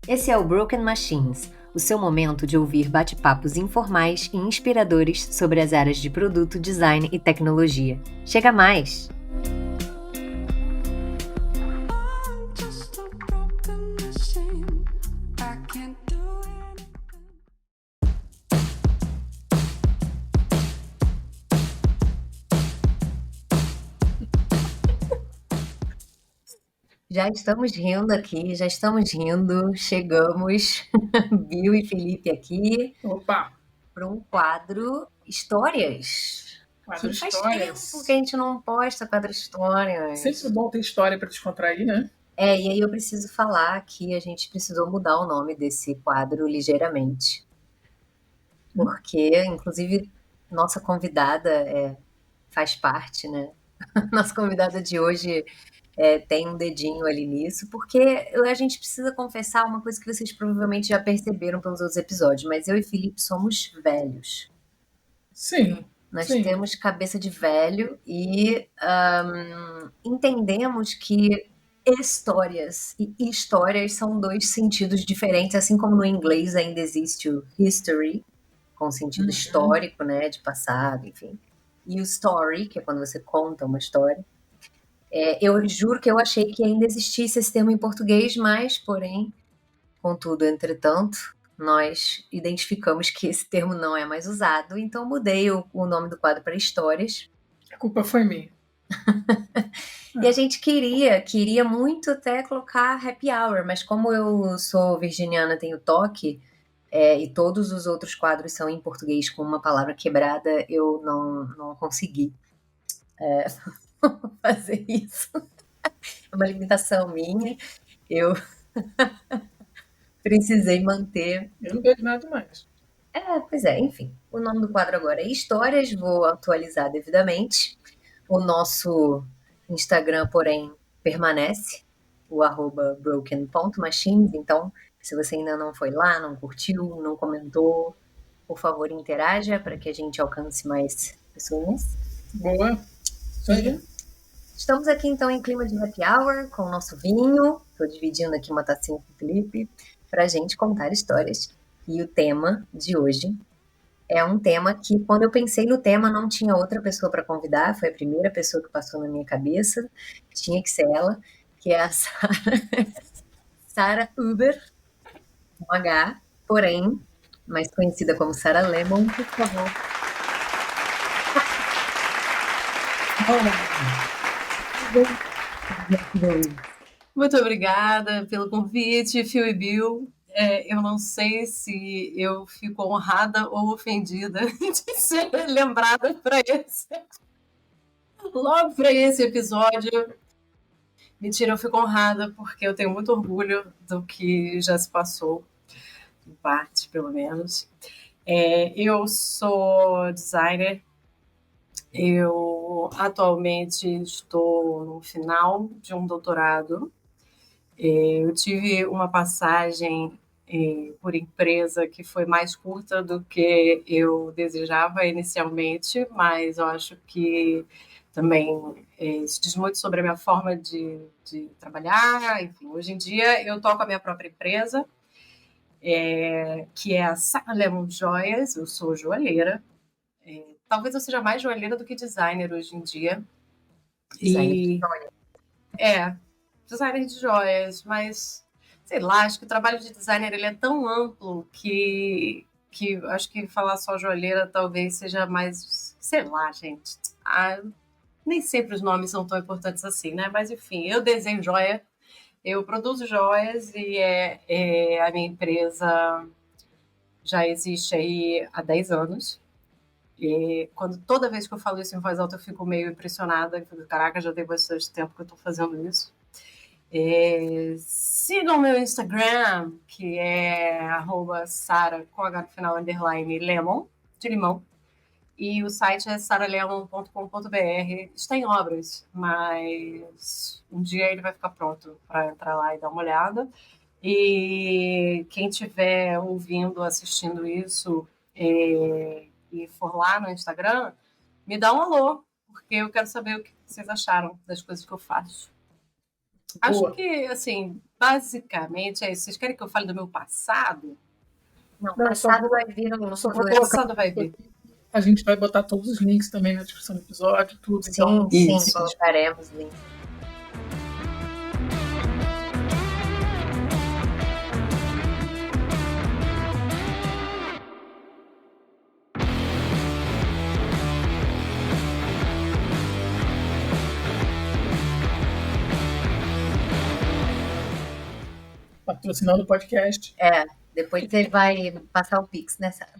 Esse é o Broken Machines, o seu momento de ouvir bate-papos informais e inspiradores sobre as áreas de produto, design e tecnologia. Chega mais! Já estamos rindo aqui, já estamos rindo, chegamos, Bill e Felipe aqui, Opa, para um quadro Histórias. quadro Que faz tempo que histórias. a gente não posta quadro Sempre Histórias. bom ter história para descontrair, né? E aí eu preciso falar que a gente precisou mudar o nome desse quadro ligeiramente, porque, inclusive, nossa convidada faz parte, né? Nossa convidada de hoje tem um dedinho ali nisso, porque a gente precisa confessar uma coisa que vocês provavelmente já perceberam pelos outros episódios, mas eu e Felipe somos velhos. Sim, Nós sim. temos cabeça de velho e entendemos que histórias e histórias são dois sentidos diferentes, assim como no inglês ainda existe o history, com sentido Uhum. histórico, né, de passado, enfim. E o story, que é quando você conta uma história. Eu juro que eu achei que ainda existisse esse termo em português, mas, porém, contudo, entretanto, nós identificamos que esse termo não é mais usado, então mudei o nome do quadro para Histórias. A culpa foi minha. E a Ah, gente queria muito até colocar happy hour, mas como eu sou virginiana, tenho toque, e todos os outros quadros são em português com uma palavra quebrada, eu não consegui fazer isso. É uma limitação minha. Eu precisei manter. eu não vejo nada mais. Pois é, enfim. O nome do quadro agora é Histórias, vou atualizar devidamente. O nosso Instagram, porém, permanece, o @broken.machines. Então, se você ainda não foi lá, não curtiu, não comentou, por favor, interaja para que a gente alcance mais pessoas. Boa. Isso aí. E estamos aqui, então, em clima de happy hour, com o nosso vinho. Estou dividindo aqui uma tacinha com o Felipe, para a gente contar histórias. E o tema de hoje é um tema que, quando eu pensei no tema, não tinha outra pessoa para convidar, foi a primeira pessoa que passou na minha cabeça, tinha que ser ela, que é a Sarah Uber, com H, porém, mais conhecida como Sarah Lemon, por favor. Muito obrigada pelo convite, Phil e Bill. Eu não sei se eu fico honrada ou ofendida de ser lembrada logo para esse episódio. Mentira, eu fico honrada porque eu tenho muito orgulho do que já se passou, em parte, pelo menos. Eu sou designer. Eu atualmente estou no final de um doutorado. Eu tive uma passagem por empresa que foi mais curta do que eu desejava inicialmente, mas eu acho que também isso diz muito sobre a minha forma de trabalhar. Enfim, hoje em dia eu toco a minha própria empresa, que é a Sarah Lemon Joias. Eu sou joalheira. Talvez eu seja mais joalheira do que designer hoje em dia. Designer de E história. é, designer de joias, mas sei lá, acho que o trabalho de designer ele é tão amplo que acho que falar só joalheira talvez seja mais, sei lá, gente. Nem sempre os nomes são tão importantes assim, né? Mas enfim, eu desenho joia, eu produzo joias e a minha empresa já existe aí há 10 anos. E toda vez que eu falo isso em voz alta, eu fico meio impressionada. Eu fico, caraca, já tem bastante tempo que eu estou fazendo isso. Sigam meu Instagram, que é @sara com H no final, _lemon, de limão. E o site é saralemon.com.br. Está em obras, mas um dia ele vai ficar pronto para entrar lá e dar uma olhada. E quem estiver ouvindo, assistindo isso e for lá no Instagram, me dá um alô, porque eu quero saber o que vocês acharam das coisas que eu faço. Acho Boa. que, assim, basicamente é isso. Vocês querem que eu fale do meu passado? Não, Não, passado vai vir ao só longo vou do colocar. Passado vai vir. A gente vai botar todos os links também na descrição do episódio, tudo. Então, Sim, Isso. colocaremos link. patrocinando o podcast. Depois você vai passar o Pix, né, Sara?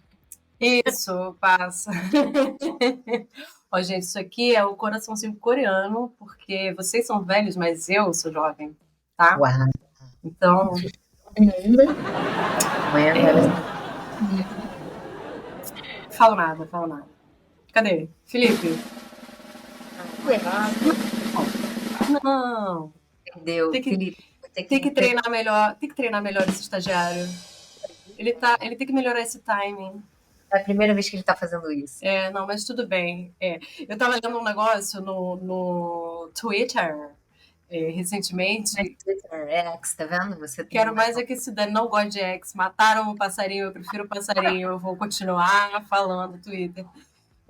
Isso, passa. Ó, gente, isso aqui é o coraçãozinho coreano, porque vocês são velhos, mas eu sou jovem, tá? Uau, Então, Ainda. amanhã vai falo nada. Cadê? Felipe? Não. Perdeu. Tem que- Felipe, Tem que treinar melhor esse estagiário. Ele tem que melhorar esse timing. É a primeira vez que ele tá fazendo isso. Não, mas tudo bem. Eu tava lendo um negócio no Twitter recentemente. Twitter, X, tá vendo? Você Quero mais é que se dane, não gosto de X. Mataram o passarinho, eu prefiro o passarinho, eu vou continuar falando Twitter.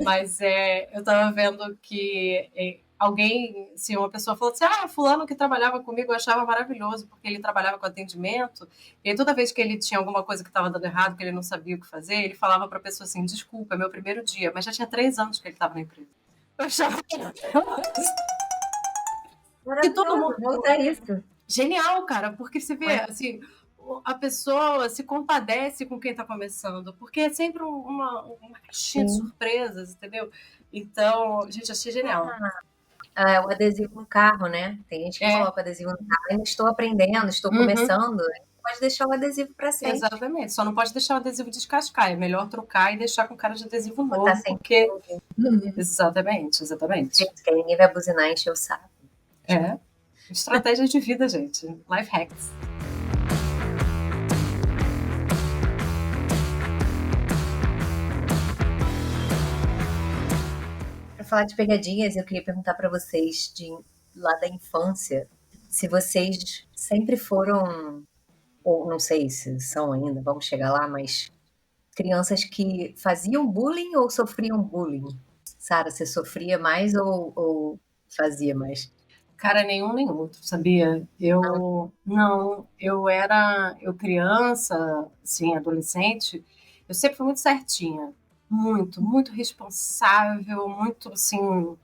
Mas eu tava vendo que alguém, assim, uma pessoa falou assim, fulano que trabalhava comigo eu achava maravilhoso, porque ele trabalhava com atendimento, e aí toda vez que ele tinha alguma coisa que estava dando errado, que ele não sabia o que fazer, ele falava pra pessoa assim, desculpa, é meu primeiro dia, mas já tinha 3 anos que ele estava na empresa. Eu achava que todo mundo... Volta isso. Genial, cara, porque você vê, assim, a pessoa se compadece com quem está começando, porque é sempre uma caixinha de surpresas, entendeu? Então, gente, achei genial. O adesivo no carro, né? Tem gente que coloca o adesivo no carro. Eu estou aprendendo, estou começando. Pode deixar o adesivo para sempre. Exatamente, só não pode deixar o adesivo descascar. É melhor trocar e deixar com cara de adesivo novo. Botar sempre. Porque... Exatamente. Porque aí ninguém vai buzinar e encher o saco. Estratégia de vida, gente. Life hacks. Para falar de pegadinhas, eu queria perguntar para vocês lá da infância, se vocês sempre foram, ou não sei se são ainda, vamos chegar lá, mas crianças que faziam bullying ou sofriam bullying? Sara, você sofria mais ou fazia mais? Cara, nenhum nem outro, sabia? Eu criança, assim, adolescente, eu sempre fui muito certinha. Muito responsável, muito, assim,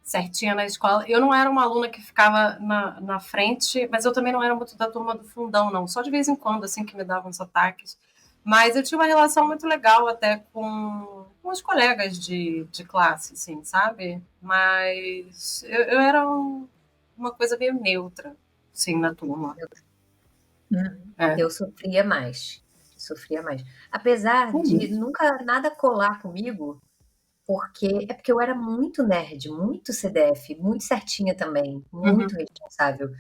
certinha na escola. Eu não era uma aluna que ficava na frente, mas eu também não era muito da turma do fundão, não. Só de vez em quando, assim, que me davam uns ataques. Mas eu tinha uma relação muito legal até com os colegas de classe, assim, sabe? Mas eu era uma coisa meio neutra, assim, na turma. Eu sofria mais. Apesar de nunca nada colar comigo, porque eu era muito nerd, muito CDF, muito certinha também, muito responsável.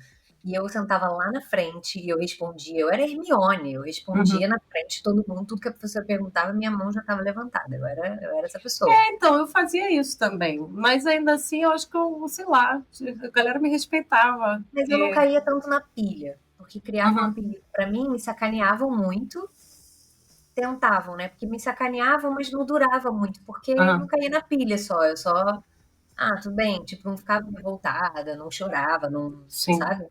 E eu sentava lá na frente e eu respondia, eu era Hermione, eu respondia na frente de todo mundo, tudo que a professora perguntava, minha mão já estava levantada, eu era essa pessoa. Então, eu fazia isso também, mas ainda assim, eu acho que sei lá, a galera me respeitava. Mas eu não caía tanto na pilha, porque criavam um apelido pra mim, me sacaneavam muito, tentavam, né, porque me sacaneavam, mas não durava muito, porque eu não caía na pilha só, eu só, tudo bem, tipo, não ficava revoltada, não chorava, não, sabe?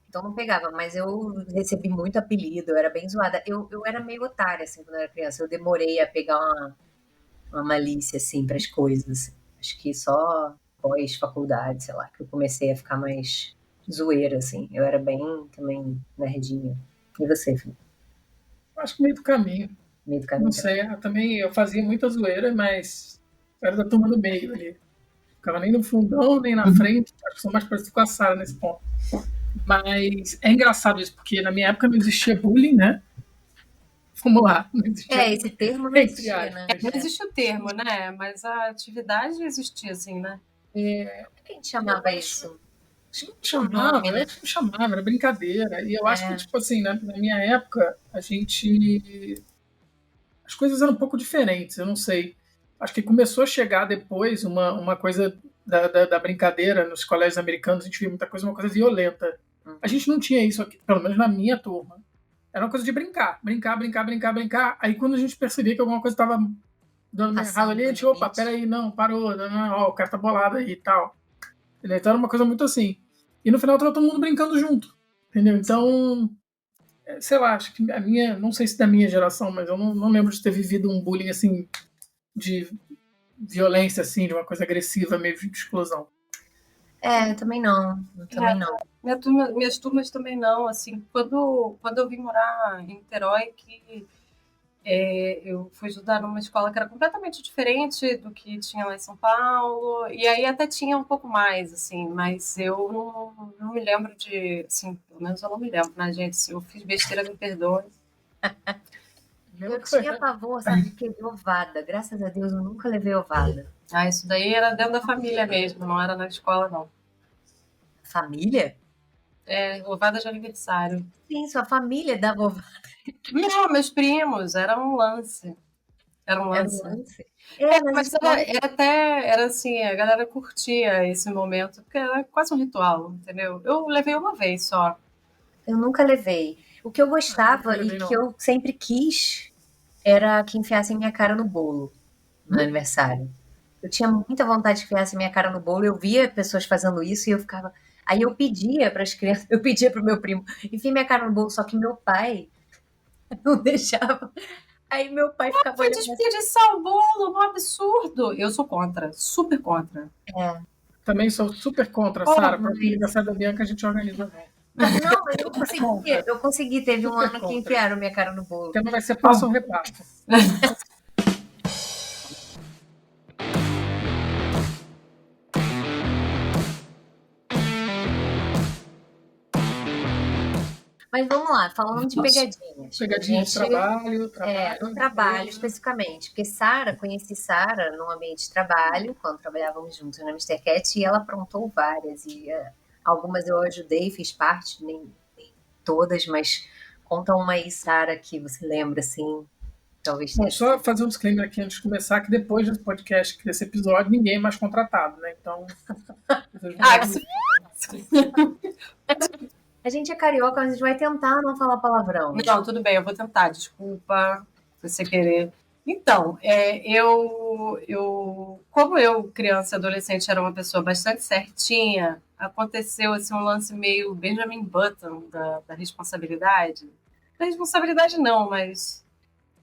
Então não pegava, mas eu recebi muito apelido, eu era bem zoada. Eu era meio otária, assim, quando eu era criança. Eu demorei a pegar uma malícia, assim, pras coisas. Acho que só pós-faculdade, sei lá, que eu comecei a ficar mais zoeira, assim. Eu era bem, também, nerdinha. E você, Felipe? Acho que meio do caminho. Meio do caminho. Não sei, eu fazia muita zoeira, mas era da turma do meio ali. Ficava nem no fundão, nem na frente. Acho que sou mais parecido com a Sara nesse ponto. Mas é engraçado isso, porque na minha época não existia bullying, né? Vamos lá. Não existia esse termo não existia, né? Não existe o termo, né? Mas a atividade existia, assim, né? Como é que a gente chamava isso? Acho que não chamava, era brincadeira. E eu acho que, tipo assim, na minha época, as coisas eram um pouco diferentes, eu não sei. Acho que começou a chegar depois uma coisa da brincadeira nos colégios americanos, a gente via muita coisa, uma coisa violenta. A gente não tinha isso aqui, pelo menos na minha turma. Era uma coisa de brincar. Aí quando a gente percebia que alguma coisa estava dando errado ali, a gente, opa, peraí, não, parou, não, ó, o cara tá bolado aí e tal. Então era uma coisa muito assim. E no final tava todo mundo brincando junto, entendeu? Então, sei lá, acho que a minha, não sei se da minha geração, mas eu não lembro de ter vivido um bullying assim, de violência, assim, de uma coisa agressiva, meio de explosão. Também não. Minhas turmas também não, assim, quando eu vim morar em Niterói, que eu fui estudar numa escola que era completamente diferente do que tinha lá em São Paulo, e aí até tinha um pouco mais, assim, mas eu não me lembro de, assim, pelo menos eu não me lembro, né, gente? Se eu fiz besteira, me perdoe. Eu tinha pavor, sabe, de que ovada. Graças a Deus eu nunca levei ovada. Isso daí era dentro da família mesmo, não era na escola, não. Família? Ovada de aniversário. Sim, sua família dava ovada. Não, meus primos, era um lance. Mas era assim, a galera curtia esse momento, porque era quase um ritual, entendeu? Eu levei uma vez só. Eu nunca levei. O que eu gostava e que eu sempre quis era que enfiassem minha cara no bolo no aniversário. Eu tinha muita vontade de enfiassem minha cara no bolo, eu via pessoas fazendo isso e eu ficava... Aí eu pedia para as crianças, eu pedia pro meu primo, enfia minha cara no bolo, só que meu pai não deixava. Aí meu pai ficava olhando... desperdiçar o bolo, um absurdo. Eu sou contra, super contra. Também sou super contra, Sara. Para o aniversário da Bianca a gente organiza. Não, mas eu consegui. Teve um ano que enfiaram minha cara no bolo. O tema vai ser passo ou repasso. Mas vamos lá, falando de pegadinhas. Pegadinhas de trabalho. No trabalho, especificamente. Porque conheci Sara num ambiente de trabalho, quando trabalhávamos juntos na Mr. Cat, e ela aprontou várias. E algumas eu ajudei, fiz parte, nem todas, mas conta uma aí, Sara, que você lembra, assim, talvez... Bom, só fazer um disclaimer aqui antes de começar, que depois desse podcast, desse episódio, ninguém é mais contratado, né? Então... A gente é carioca, mas a gente vai tentar não falar palavrão. Não, tudo bem, eu vou tentar, desculpa se você querer. Então, como eu, criança e adolescente, era uma pessoa bastante certinha, aconteceu assim, um lance meio Benjamin Button da responsabilidade. Da responsabilidade não, mas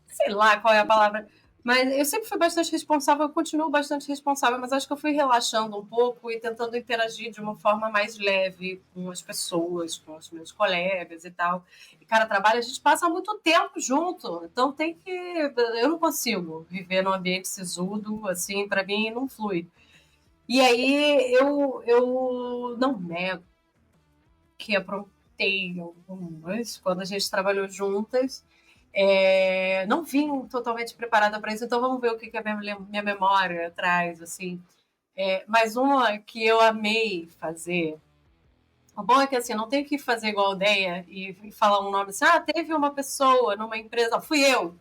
sei lá qual é a palavra. Mas eu sempre fui bastante responsável, eu continuo bastante responsável, mas acho que eu fui relaxando um pouco e tentando interagir de uma forma mais leve com as pessoas, com os meus colegas e tal. E, cara, trabalho, a gente passa muito tempo junto, então eu não consigo viver num ambiente sisudo, assim, para mim não flui. E aí eu não nego que aprontei algumas quando a gente trabalhou juntas. Não vim totalmente preparada para isso, então vamos ver o que a minha memória traz, assim. Mas uma que eu amei fazer. O bom é que assim, não tenho que fazer igual a Deia e falar um nome assim, teve uma pessoa numa empresa, fui eu.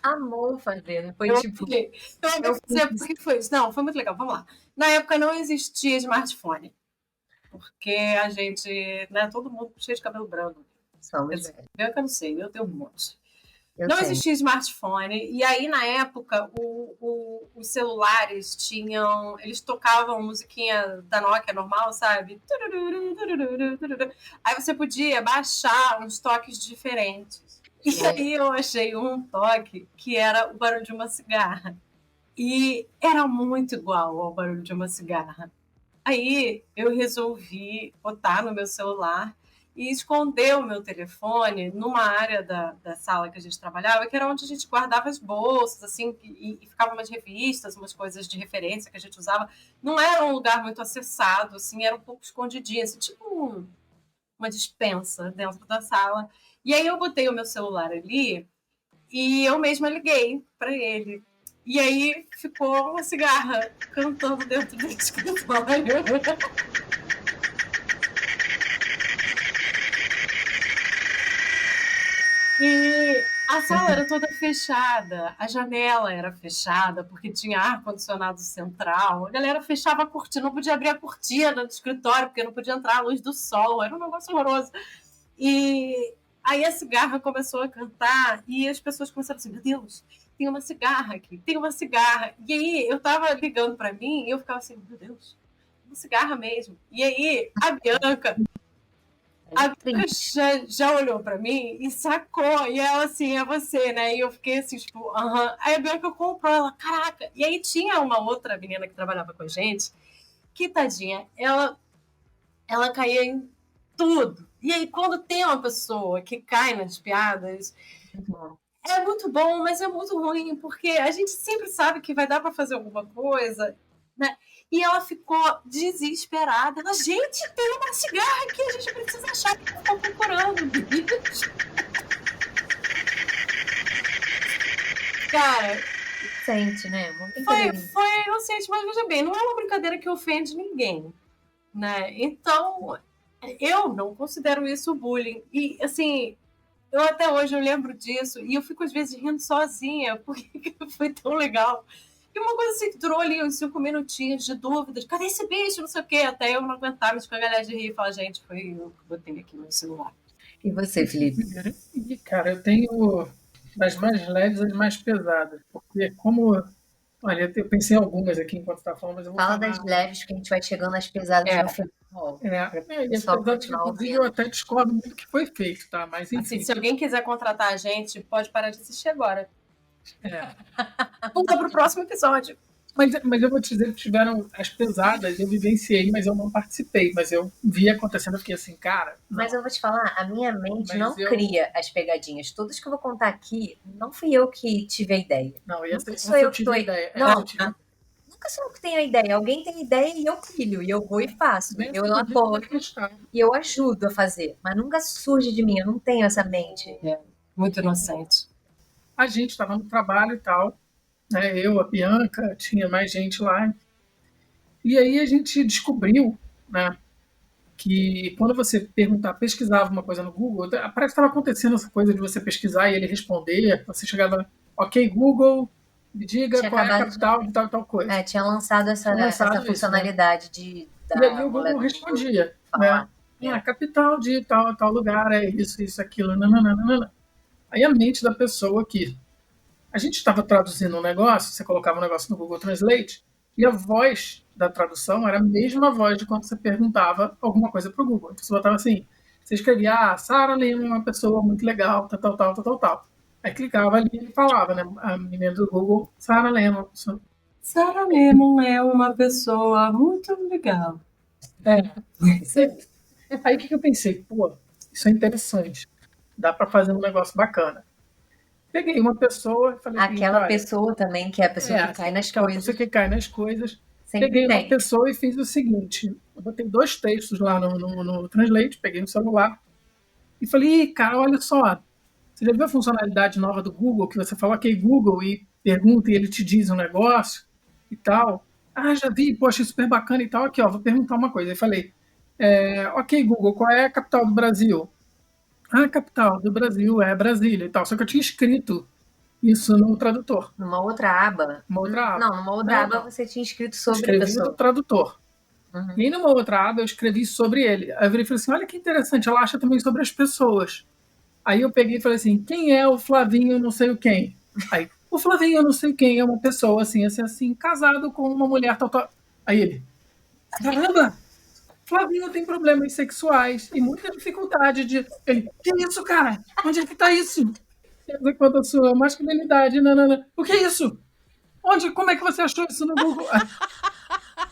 Amou fazer, né? Foi porque não, foi muito legal, vamos lá. Na época não existia smartphone, porque a gente, né, todo mundo cheio de cabelo branco. Eu não sei, eu tenho um monte. Não existia smartphone, e aí na época os celulares eles tocavam musiquinha da Nokia normal, sabe? Aí você podia baixar uns toques diferentes. E aí eu achei um toque que era o barulho de uma cigarra. E era muito igual ao barulho de uma cigarra. Aí eu resolvi botar no meu celular e esconder o meu telefone numa área da sala que a gente trabalhava, que era onde a gente guardava as bolsas, assim, e ficavam umas revistas, umas coisas de referência que a gente usava. Não era um lugar muito acessado, assim, era um pouco escondidinho, assim, tipo uma despensa dentro da sala. E aí eu botei o meu celular ali e eu mesma liguei para ele. E aí ficou uma cigarra cantando dentro do escritório. E A sala era toda fechada, a janela era fechada, porque tinha ar-condicionado central. A galera fechava a cortina, não podia abrir a cortina do escritório, porque não podia entrar a luz do sol. Era um negócio horroroso. E aí a cigarra começou a cantar e as pessoas começaram assim, meu Deus, tem uma cigarra aqui, tem uma cigarra. E aí eu tava ligando para mim e eu ficava assim, meu Deus, uma cigarra mesmo. E aí a Bianca já olhou pra mim e sacou. E ela assim, é você, né? E eu fiquei assim, tipo, aham. Aí a Bianca comprou, ela, caraca. E aí tinha uma outra menina que trabalhava com a gente, que tadinha, ela caía em tudo. E aí quando tem uma pessoa que cai nas piadas, é muito bom, mas é muito ruim, porque a gente sempre sabe que vai dar pra fazer alguma coisa, né? E ela ficou desesperada. Ela, gente, tem uma cigarra aqui, a gente precisa achar que estão procurando. Cara, Sente, né? foi inocente, mas veja bem, não é uma brincadeira que ofende ninguém, né? Então, eu não considero isso bullying. E, assim, eu até hoje eu lembro disso e eu fico às vezes rindo sozinha, porque foi tão legal. E uma coisa assim que durou ali uns 5 minutinhos de dúvidas. Cadê esse bicho? Não sei o quê. Até eu não aguentava, mas com a galera de rir e falar, gente, foi eu que botei aqui no celular. E você, Felipe? E, cara, eu tenho das mais leves às mais pesadas. Porque como... Olha, eu pensei em algumas aqui enquanto você tá falando, mas eu vou Fala falar... das leves que a gente vai chegando nas pesadas no final. E as Só pesadas, continuar inclusive, ouvindo. eu até discordo muito do que foi feito, tá? Mas, enfim. Assim, se alguém quiser contratar a gente, pode parar de assistir agora. Pula pro próximo episódio. Mas eu vou te dizer que tiveram as pesadas, eu vivenciei, mas eu não participei. Mas eu vi acontecendo, eu fiquei assim, cara... Não. Mas eu vou te falar, a minha mente Mas não eu- cria as pegadinhas. Todas que eu vou contar aqui, não fui eu que tive a ideia. Não, Nunca essa sou eu eu que tive tô a aí. ideia. Não, eu tive... nunca sou eu que tenho a ideia. Alguém tem ideia e eu crio, e eu vou e faço. Nessa Eu eu não devia apoio acreditar. e eu ajudo a fazer. Mas nunca surge de mim, eu não tenho essa mente. Muito inocente. A gente estava no trabalho e tal, né? Eu, a Bianca, tinha mais gente lá. E aí a gente descobriu, né, que quando você pesquisava uma coisa no Google, parece que estava acontecendo essa coisa de você pesquisar e ele responder, você chegava, ok, Google, me diga Tinha qual é a acabado capital de tal e tal coisa. Tinha lançado essa Lançado funcionalidade E aí o Google respondia, falar. né? A capital de tal lugar é isso, aquilo, nananana. Aí a mente da pessoa aqui. A gente estava traduzindo um negócio, você colocava um negócio no Google Translate, e a voz da tradução era a mesma voz de quando você perguntava alguma coisa para o Google. Então você botava assim, você escrevia, Sarah Lima é uma pessoa muito legal, tal. Aí clicava ali e ele falava, né? A menina do Google, Sarah Lima. Sarah Lemon é uma pessoa muito legal. Aí o que eu pensei? Pô, isso é interessante. Dá para fazer um negócio bacana. Peguei uma pessoa e falei aquela pessoa também, que é a pessoa que cai nas coisas. Pessoa que cai nas coisas. Sempre Peguei tem. uma pessoa e fiz o seguinte. Eu botei 2 textos lá no Translate, peguei no celular e falei, cara, olha só. Você já viu a funcionalidade nova do Google, que você fala, ok, Google, e pergunta e ele te diz um negócio e tal? Ah, já vi, poxa, super bacana e tal. Aqui, ó, vou perguntar uma coisa. Aí falei, ok, Google, qual é a capital do Brasil? A capital do Brasil é Brasília e tal. Só que eu tinha escrito isso no tradutor. Numa outra aba? Uma outra aba. Não, numa outra aba você tinha escrito sobre a escrevi pessoa. no tradutor. Uhum. E numa outra aba eu escrevi sobre ele. Aí eu falei assim, olha que interessante, ela acha também sobre as pessoas. Aí eu peguei e falei assim, quem é o Flavinho não sei o quem? Aí, o Flavinho não sei quem é uma pessoa assim, casado com uma mulher tal. Aí ele, caramba, Flavinho tem problemas sexuais e muita dificuldade de... Ele, que isso, cara? Onde é que tá isso? Quanto a sua masculinidade, nanana. O que é isso? Como é que você achou isso no Google?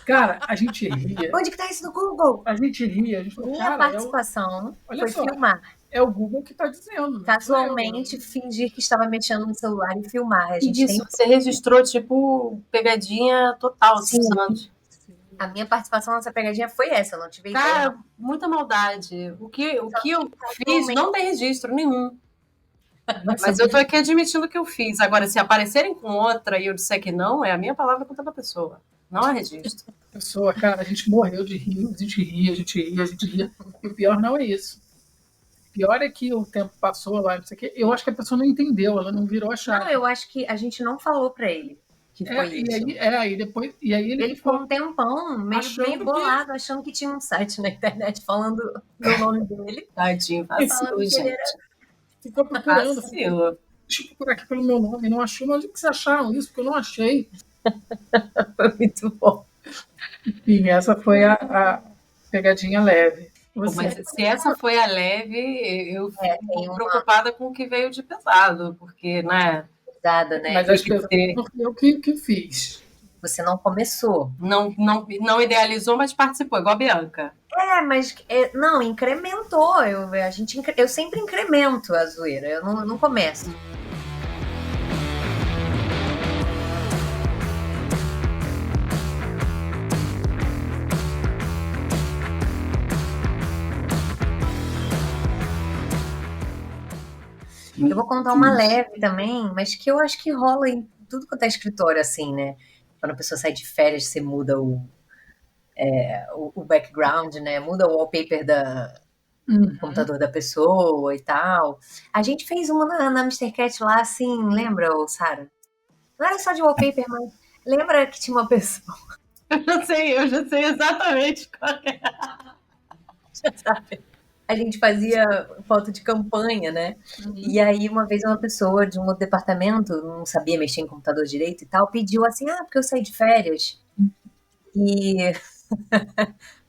Cara, a gente ria. Onde que tá isso no Google? A gente ria. A gente falou, minha participação foi filmar. É o Google que tá dizendo. Casualmente, fingir que estava mexendo no celular e filmar. A gente Isso, você registrou, tipo, pegadinha total. Sim. A minha participação nessa pegadinha foi essa, eu não tive ideia. Cara, muita maldade. O que eu fiz não tem registro nenhum. Mas eu tô aqui admitindo que eu fiz. Agora, se aparecerem com outra e eu disser que não, é a minha palavra contra a pessoa. Não há registro. Pessoa, cara, a gente morreu de rir, a gente ria. E o pior não é isso. pior é que o tempo passou lá, não sei o quê. Eu acho que a pessoa não entendeu, ela não virou a chave. Não, eu acho que a gente não falou pra ele que foi isso. E aí ele ficou um tempão meio bolado, achando que tinha um site na internet falando no nome dele. Tadinho, Falando que ele era... Ficou procurando. Vacilo. Deixa eu procurar aqui pelo meu nome. Não achou. Mas onde que vocês acharam isso? Porque eu não achei. Foi muito bom. Enfim, essa foi a pegadinha leve. Mas se essa foi a leve, eu fico preocupada com o que veio de pesado, porque, né? Pesada, né? Mas acho que eu que fiz. Você não começou. Não idealizou, mas participou, igual a Bianca. Mas não, incrementou. Eu sempre incremento a zoeira, eu não começo. Eu vou contar uma leve também, mas que eu acho que rola em tudo quanto é escritório, assim, né? Quando a pessoa sai de férias, você muda o background, né? Muda o wallpaper do computador da pessoa e tal. A gente fez uma na Mr. Cat lá, assim, lembra, Sara? Não era só de wallpaper, mas lembra que tinha uma pessoa... Eu já sei exatamente qual é. Já sabe? A gente fazia foto de campanha, né? E aí, uma vez, uma pessoa de um outro departamento, não sabia mexer em computador direito e tal, pediu assim, porque eu saí de férias e...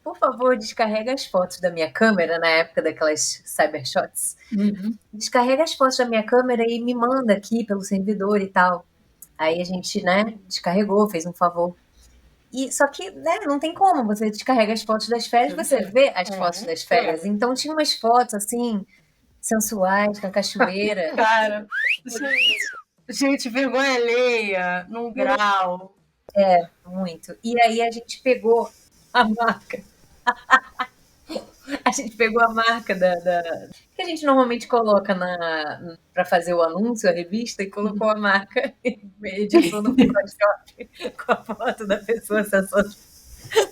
por favor, descarrega as fotos da minha câmera, na época daquelas cybershots. Descarrega as fotos da minha câmera e me manda aqui pelo servidor e tal. Aí a gente, né, descarregou, fez um favor. Só que, né, não tem como, você descarrega as fotos das férias, você vê as fotos das férias. Então tinha umas fotos, assim, sensuais, com a cachoeira. Cara, gente, vergonha alheia, num grau. Muito. E aí a gente pegou a marca. A gente pegou a marca que a gente normalmente coloca para fazer o anúncio, a revista, e colocou a marca e editou no Photoshop com a foto da pessoa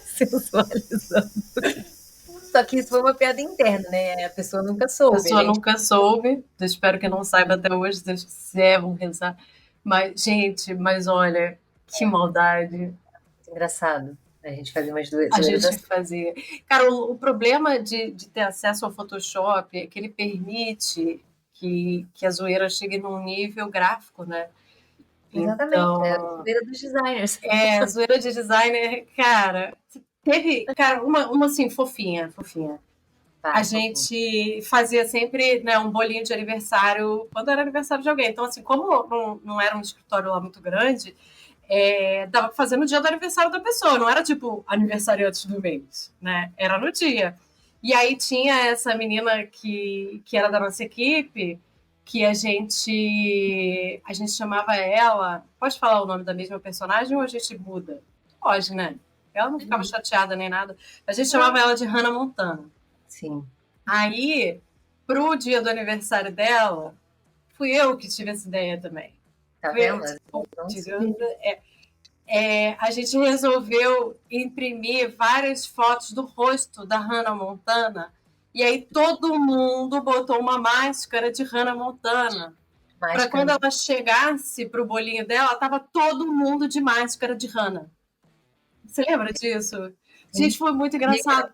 sensualizando. Só que isso foi uma piada interna, né? A pessoa nunca soube. A pessoa nunca soube. Eu espero que não saiba até hoje. Se quiser, vão rezar. Mas, gente, olha, que maldade. Engraçado. A gente fazia umas duas. A gente fazia. Cara, o problema de ter acesso ao Photoshop é que ele permite que a zoeira chegue num nível gráfico, né? Exatamente. Então, é a zoeira dos designers. A zoeira de designer, cara. Teve, cara, uma assim, fofinha. A gente fazia sempre, né, um bolinho de aniversário quando era aniversário de alguém. Então, assim, como não era um escritório lá muito grande, dava pra fazer no dia do aniversário da pessoa, não era tipo aniversário antes do mês, né? Era no dia. E aí tinha essa menina que era da nossa equipe, que a gente chamava ela... Pode falar o nome da mesma personagem ou a gente muda? Pode, né? Ela não ficava chateada nem nada. A gente chamava ela de Hannah Montana. Sim. Aí, pro dia do aniversário dela, fui eu que tive essa ideia também. Tá vendo? A gente resolveu imprimir várias fotos do rosto da Hannah Montana e aí todo mundo botou uma máscara de Hannah Montana. Para quando ela chegasse pro bolinho dela, tava todo mundo de máscara de Hannah. Você lembra disso? Gente, foi muito engraçado.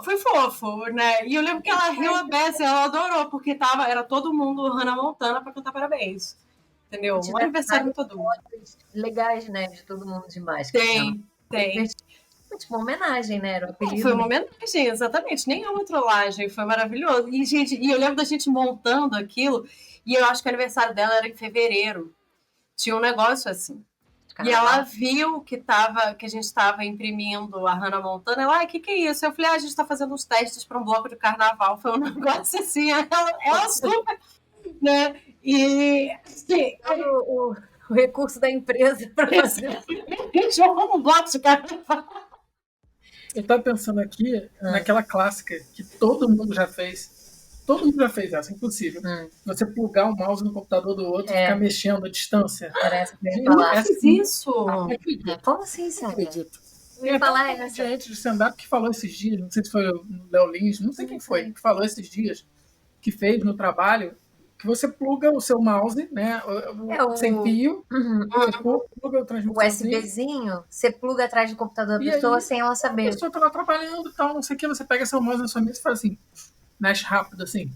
Foi fofo, né? E eu lembro que ela riu a beça, ela adorou, porque era todo mundo Hannah Montana para cantar parabéns. Entendeu? Um aniversário todo mundo. Legais, né? De todo mundo de máscara. Tem. Foi tipo uma homenagem, né? Era o apelido. Foi uma homenagem, exatamente. Nem é uma trollagem, foi maravilhoso. E eu lembro da gente montando aquilo, e eu acho que o aniversário dela era em fevereiro. Tinha um negócio assim. E ela viu que a gente estava imprimindo a Hannah Montana. Ela, o que é isso? Eu falei, a gente está fazendo uns testes para um bloco de carnaval. Foi um negócio assim. Ela super, né? E o recurso da empresa para fazer. Jogamos um bloco de carnaval. Eu estava pensando aqui naquela clássica que todo mundo já fez. Todo mundo já fez essa, impossível. Você plugar o mouse no computador do outro e ficar mexendo à distância. Parece que isso. Como assim, sabe? Acredito. Tem até falar um essa. comediante de stand-up que falou esses dias, não sei se foi o Léo Lins, não sei quem foi, que falou esses dias, que fez no trabalho, que você pluga o seu mouse, né, sem fio, você pluga o transmissorzinho, USBzinho, você pluga atrás do computador da e pessoa aí sem ela a saber. pessoa tá lá trabalhando e tal, não sei o que, você pega seu mouse na sua mesa e faz assim, mexe rápido assim.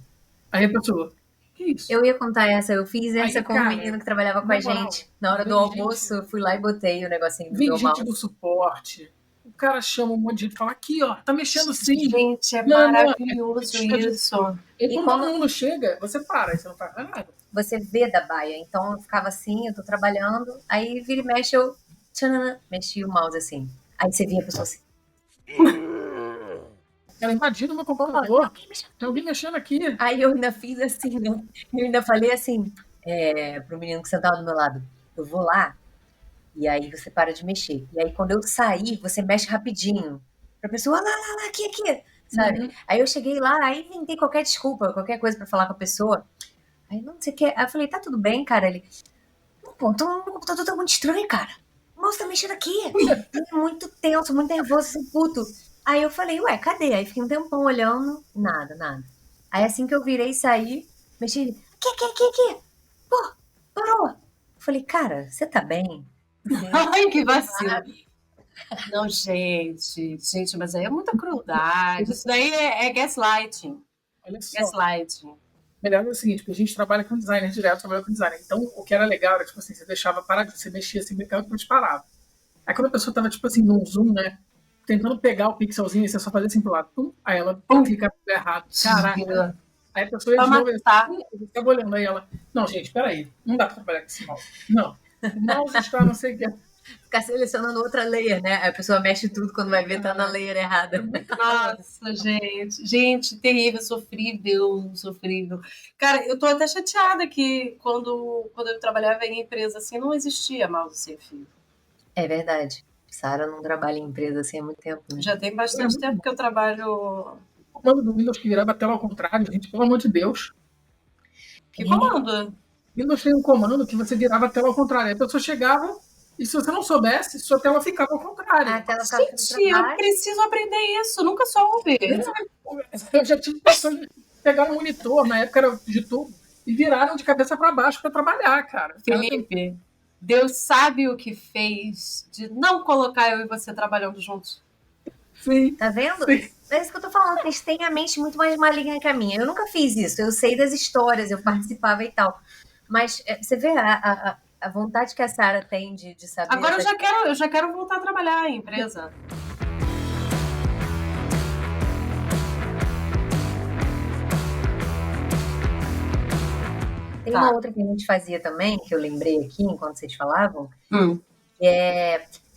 Aí a pessoa, que isso? Eu ia contar essa, eu fiz essa Aí, com um cara, menino que trabalhava com na a moral, gente. Na hora do vem almoço, gente- eu fui lá e botei o negocinho do Vem meu gente do mouse. suporte, o cara chama um monte de gente e fala, aqui ó, tá mexendo sim. Gente, é Não, maravilhoso isso. E E quando quando- todo mundo chega, você para, aí você não faz nada. Você vê da baia. Então eu ficava assim, eu tô trabalhando, aí vira e mexe, eu tchananã, mexi o mouse assim. Aí você via a pessoa assim, Ela invadiu meu pô, computador. Tem alguém mexendo aqui. aí eu ainda fiz assim, né? Eu ainda falei assim, pro menino que sentava do meu lado, eu vou lá, e aí você para de mexer. E aí quando eu sair, você mexe rapidinho. Pra pessoa, lá, aqui, sabe? Uhum. Aí eu cheguei lá, aí inventei qualquer desculpa, qualquer coisa pra falar com a pessoa. Aí, não sei o que. Aí eu falei, tá tudo bem, cara? Ele, não, pô, meu computador tá muito estranho, cara. O mouse tá mexendo aqui. Ele é muito tenso, muito nervoso, assim, puto. Aí eu falei, ué, cadê? Aí fiquei um tempão olhando, nada. Aí assim que eu virei e saí, mexi, ele, aqui. Pô, parou. Eu falei, cara, você tá bem? Ai, que vacilo. Não, gente, mas aí é muita crueldade. Isso daí é gaslighting. Olha só. Gaslighting. Melhor é o seguinte, porque a gente trabalha com designer direto, trabalha com designer. Então, o que era legal era, tipo assim, você deixava parar, você mexia assim, brincava e depois parava. Aí quando a pessoa tava, tipo assim, num zoom, né, tentando pegar o pixelzinho, e você só fazia assim pro lado, pum, aí ela ficava errado. Caraca. Aí a pessoa ia de novo, eu ficava olhando, aí ela, não, gente, peraí, não dá pra trabalhar com esse mouse. Não, o mouse está não sei o que. Ficar selecionando outra layer, né? Aí a pessoa mexe tudo quando vai ver, tá na layer errada. Nossa, gente. Gente, terrível, sofrível. Cara, eu tô até chateada que quando eu trabalhava em empresa assim, não existia mouse sem fio. É verdade. Sara não trabalha em empresa assim há muito tempo, né? Já tem bastante tempo que eu trabalho. O comando do Windows que virava a tela ao contrário, gente, pelo amor de Deus. Que comando? Windows tem um comando que você virava a tela ao contrário. Aí a pessoa chegava e se você não soubesse, sua tela ficava ao contrário. A tela ficava Gente, eu preciso aprender isso. Nunca soube. Eu já tive pessoas que pegaram um monitor, na época era de tubo, e viraram de cabeça para baixo para trabalhar, cara. Felipe, Deus sabe o que fez de não colocar eu e você trabalhando juntos. Sim. Tá vendo? Sim. É isso que eu tô falando. Eles têm a mente muito mais maligna que a minha. Eu nunca fiz isso. Eu sei das histórias, eu participava e tal. Mas você vê a vontade que a Sara tem de saber. Agora eu já quero voltar a trabalhar em empresa. Tem uma outra que a gente fazia também, que eu lembrei aqui enquanto vocês falavam, que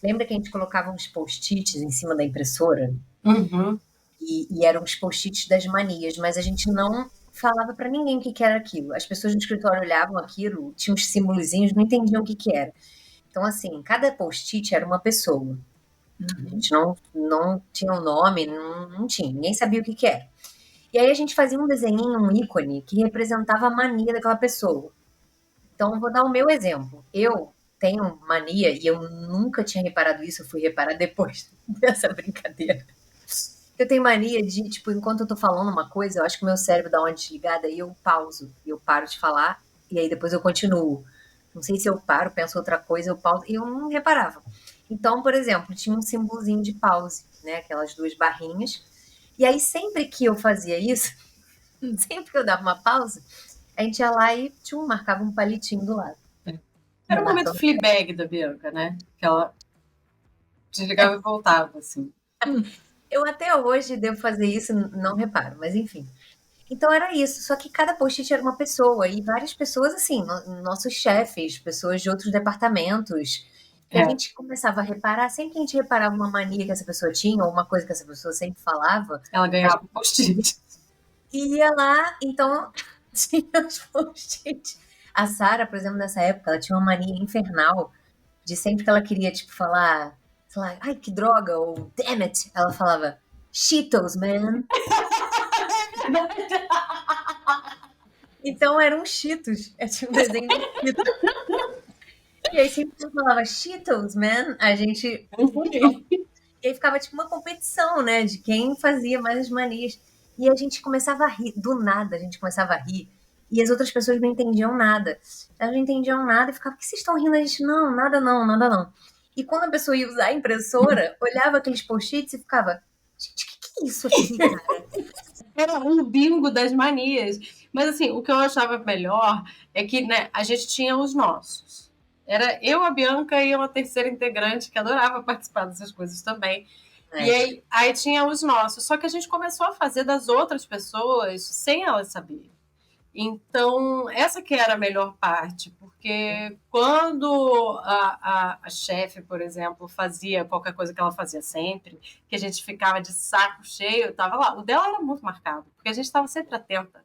lembra que a gente colocava uns post-its em cima da impressora? Uhum. E eram os post-its das manias, mas a gente não falava para ninguém o que era aquilo. As pessoas no escritório olhavam aquilo, tinham uns símbolozinhos, não entendiam o que era. Então, assim, cada post-it era uma pessoa. A gente não tinha um nome, não tinha, ninguém sabia o que era. E aí a gente fazia um desenhinho, um ícone, que representava a mania daquela pessoa. Então, eu vou dar o meu exemplo. Eu tenho mania, e eu nunca tinha reparado isso, eu fui reparar depois dessa brincadeira. Eu tenho mania de, tipo, enquanto eu tô falando uma coisa, eu acho que o meu cérebro dá uma desligada e eu pauso. E eu paro de falar, e aí depois eu continuo. Não sei se eu paro, penso outra coisa, eu pauso. E eu não reparava. Então, por exemplo, tinha um símbolozinho de pause, né? Aquelas duas barrinhas. E aí, sempre que eu fazia isso, sempre que eu dava uma pausa, a gente ia lá e marcava um palitinho do lado. Era o momento Fleabag da Bianca, né? Que ela desligava e voltava, assim. Eu até hoje devo fazer isso, não reparo, mas enfim. Então era isso, só que cada post-it era uma pessoa, e várias pessoas, assim, nossos chefes, pessoas de outros departamentos, que a gente começava a reparar, sempre que a gente reparava uma mania que essa pessoa tinha, ou uma coisa que essa pessoa sempre falava... Ela ganhava post-it. E ia lá, então, tinha os post-it. A Sara, por exemplo, nessa época, ela tinha uma mania infernal de sempre que ela queria, tipo, falar, sei lá, ai, que droga, ou damn it, ela falava, Cheetos, man. Então eram Cheetos, tinha um desenho de Cheetos. E aí sempre que eu falava Cheetos, man, a gente... E aí ficava tipo uma competição, né, de quem fazia mais as manias. E a gente começava a rir, do nada a gente começava a rir. E as outras pessoas não entendiam nada. Elas não entendiam nada e ficavam, por que vocês estão rindo? A gente, não, nada não, nada não. E quando a pessoa ia usar a impressora, olhava aqueles post-its e ficava, gente, o que é isso aqui, cara? Era um bingo das manias. Mas, assim, o que eu achava melhor é que, né, a gente tinha os nossos. Era eu, a Bianca e uma terceira integrante que adorava participar dessas coisas também. E aí tinha os nossos. Só que a gente começou a fazer das outras pessoas sem elas saberem. Então, essa que era a melhor parte, porque quando a chefe, por exemplo, fazia qualquer coisa que ela fazia sempre, que a gente ficava de saco cheio, tava lá. O dela era muito marcado, porque a gente estava sempre atenta,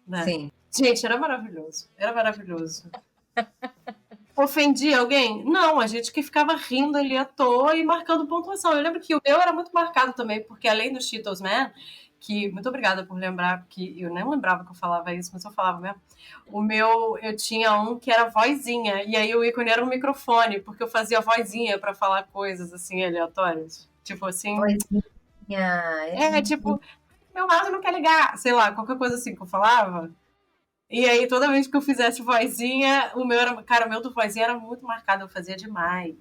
né? Sim. Gente, era maravilhoso, era maravilhoso. Ofendia alguém? Não, a gente que ficava rindo ali à toa e marcando pontuação. Eu lembro que o meu era muito marcado também, porque além do Cheetos Man, que muito obrigada por lembrar, porque eu nem lembrava que eu falava isso, mas eu falava mesmo. O meu, eu tinha um que era vozinha, e aí o ícone era um microfone, porque eu fazia vozinha para falar coisas assim aleatórias. Tipo assim. Vozinha. Tipo, meu mouse não quer ligar, sei lá, qualquer coisa assim que eu falava. E aí, toda vez que eu fizesse vozinha, o meu era. Cara, o meu do vozinha era muito marcado, eu fazia demais.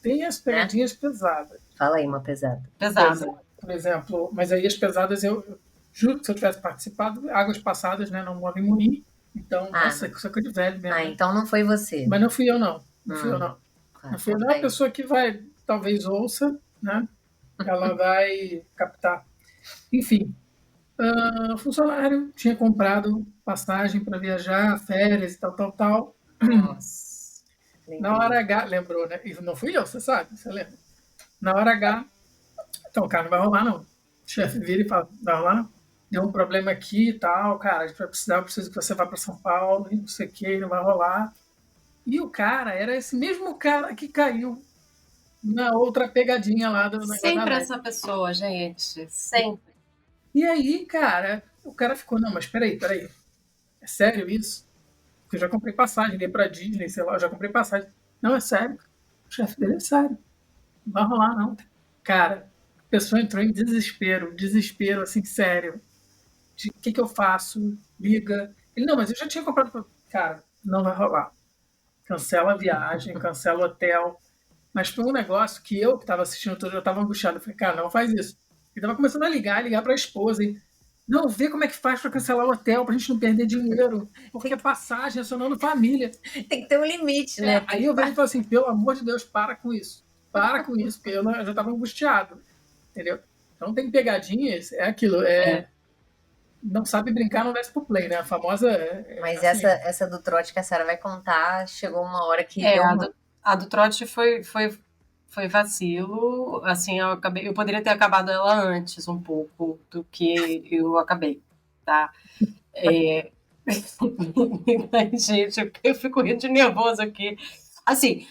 Tem as pegadinhas pesadas. Fala aí uma pesada. Pesada. Por exemplo, mas aí as pesadas eu juro que se eu tivesse participado, Águas Passadas, né? Não moro em Munique. Então, nossa, que coisa de velho mesmo. Então não foi você. Mas não fui eu, não. Não fui eu, não. Não fui eu, não. É uma pessoa que vai, talvez ouça, né? Ela vai captar. Enfim, funcionário tinha comprado passagem para viajar, férias e tal. Nossa. Na hora H, lembrou, né? E não fui eu, você sabe, você lembra? Na hora H, então, cara, não vai rolar, não. O chefe vira e fala, não vai rolar, não. Deu um problema aqui e tal, cara, a gente vai precisar, eu preciso que você vá para São Paulo, e não sei o que, não vai rolar. E o cara era esse mesmo cara que caiu na outra pegadinha lá do negócio. Sempre essa pessoa, gente. Sempre. E aí, cara, o cara ficou, não, mas peraí. É sério isso? Porque eu já comprei passagem, dei pra Disney, sei lá, eu já comprei passagem. Não, é sério. O chefe dele é sério. Não vai rolar, não. Cara, a pessoa entrou em desespero, assim, sério. De o que eu faço? Liga. Ele, não, mas eu já tinha comprado. Cara, não vai rolar. Cancela a viagem, cancela o hotel. Mas foi um negócio que eu que estava assistindo todo, eu estava angustiado. Eu falei, cara, não faz isso. Ele estava começando a ligar para a esposa. E, não, vê como é que faz para cancelar o hotel, para a gente não perder dinheiro. Porque a passagem é acionando família. Tem que ter um limite, né? Aí eu vejo e falo assim, pelo amor de Deus, para com isso. Para com isso, porque eu já estava angustiado. Entendeu? Então tem pegadinhas, é aquilo. Não sabe brincar, não desce pro play, né? A famosa. Mas assim, essa do trote que a Sarah vai contar, chegou uma hora que. A do trote foi vacilo. Assim, eu poderia ter acabado ela antes um pouco do que eu acabei, tá? Gente, eu fico rindo de nervoso aqui. Assim,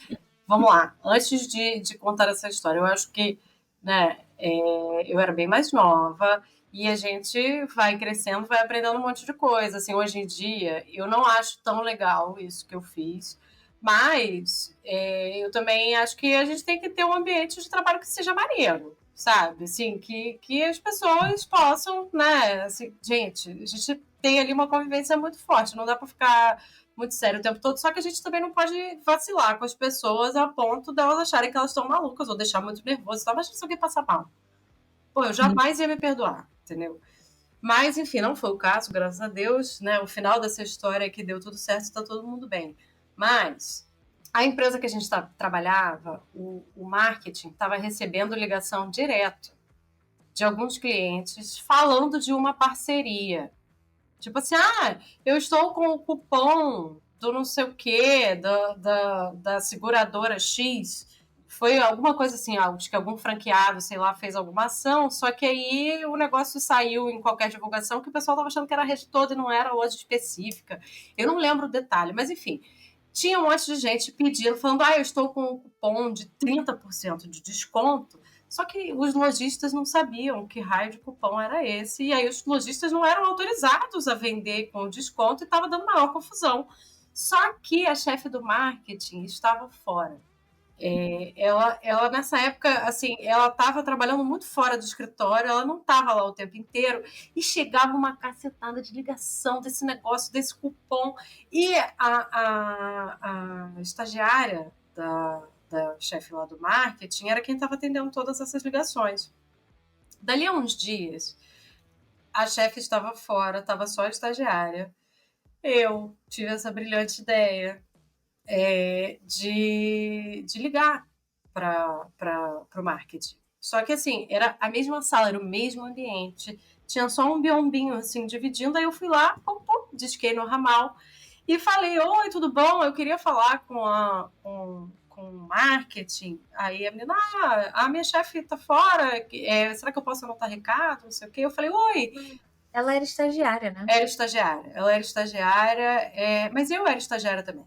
vamos lá. Antes de contar essa história, eu acho que, né, eu era bem mais nova e a gente vai crescendo, vai aprendendo um monte de coisa. Assim, hoje em dia, eu não acho tão legal isso que eu fiz, mas eu também acho que a gente tem que ter um ambiente de trabalho que seja maneiro, sabe? Assim, que as pessoas possam, né? Assim, gente, a gente tem ali uma convivência muito forte, não dá para ficar muito sério o tempo todo, só que a gente também não pode vacilar com as pessoas a ponto delas acharem que elas estão malucas ou deixar muito nervoso. Mas se alguém passar mal, pô, eu jamais ia me perdoar, entendeu? Mas, enfim, não foi o caso, graças a Deus, né? O final dessa história é que deu tudo certo, está todo mundo bem. Mas a empresa que a gente trabalhava, o marketing, estava recebendo ligação direto de alguns clientes falando de uma parceria. Tipo assim, eu estou com o cupom do não sei o quê, da seguradora X. Foi alguma coisa assim, acho que algum franqueado, sei lá, fez alguma ação, só que aí o negócio saiu em qualquer divulgação que o pessoal estava achando que era a rede toda e não era a loja específica. Eu não lembro o detalhe, mas enfim, tinha um monte de gente pedindo, falando, eu estou com um cupom de 30% de desconto, Só que os lojistas não sabiam que raio de cupom era esse, e aí os lojistas não eram autorizados a vender com desconto e estava dando maior confusão. Só que a chefe do marketing estava fora. Ela nessa época, assim, ela estava trabalhando muito fora do escritório, ela não estava lá o tempo inteiro, e chegava uma cacetada de ligação desse negócio, desse cupom, e a estagiária da chefe lá do marketing era quem estava atendendo todas essas ligações. Dali a uns dias, a chefe estava fora, estava só a estagiária. Eu tive essa brilhante ideia de ligar para o marketing. Só que, assim, era a mesma sala, era o mesmo ambiente, tinha só um biombinho, assim, dividindo, aí eu fui lá, disquei no ramal e falei, oi, tudo bom? Eu queria falar com o marketing. Aí a menina, a minha chefe tá fora, será que eu posso anotar recado? Não sei o quê. Eu falei, oi. Ela era estagiária, né? Ela era estagiária, mas eu era estagiária também.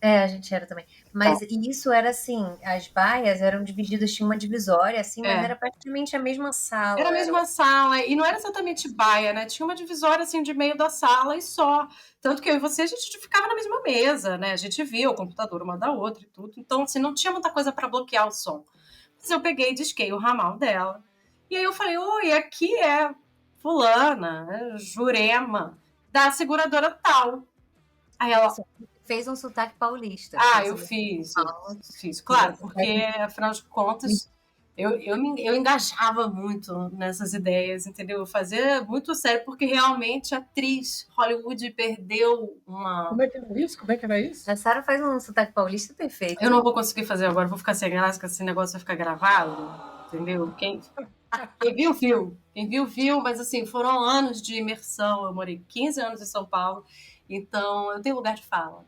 A gente era também. Mas isso era assim, as baias eram divididas, tinha uma divisória, assim, mas era praticamente a mesma sala. Era a mesma sala, e não era exatamente baia, né? Tinha uma divisória, assim, de meio da sala e só. Tanto que eu e você, a gente ficava na mesma mesa, né? A gente via o computador uma da outra e tudo. Então, assim, não tinha muita coisa para bloquear o som. Mas eu peguei e disquei o ramal dela. E aí eu falei, oi, aqui é fulana, Jurema, da seguradora tal. Aí ela... Fez um sotaque paulista. Eu fiz, claro, porque, afinal de contas, eu engajava muito nessas ideias, entendeu? Eu fazia muito sério, porque realmente a atriz Hollywood perdeu uma... Como é que era isso? A Sarah faz um sotaque paulista perfeito. Eu não vou conseguir fazer agora, vou ficar sem graça, que esse negócio vai ficar gravado, entendeu? Quem viu, viu. Quem viu, viu, mas assim, foram anos de imersão, eu morei 15 anos em São Paulo, então eu tenho lugar de fala.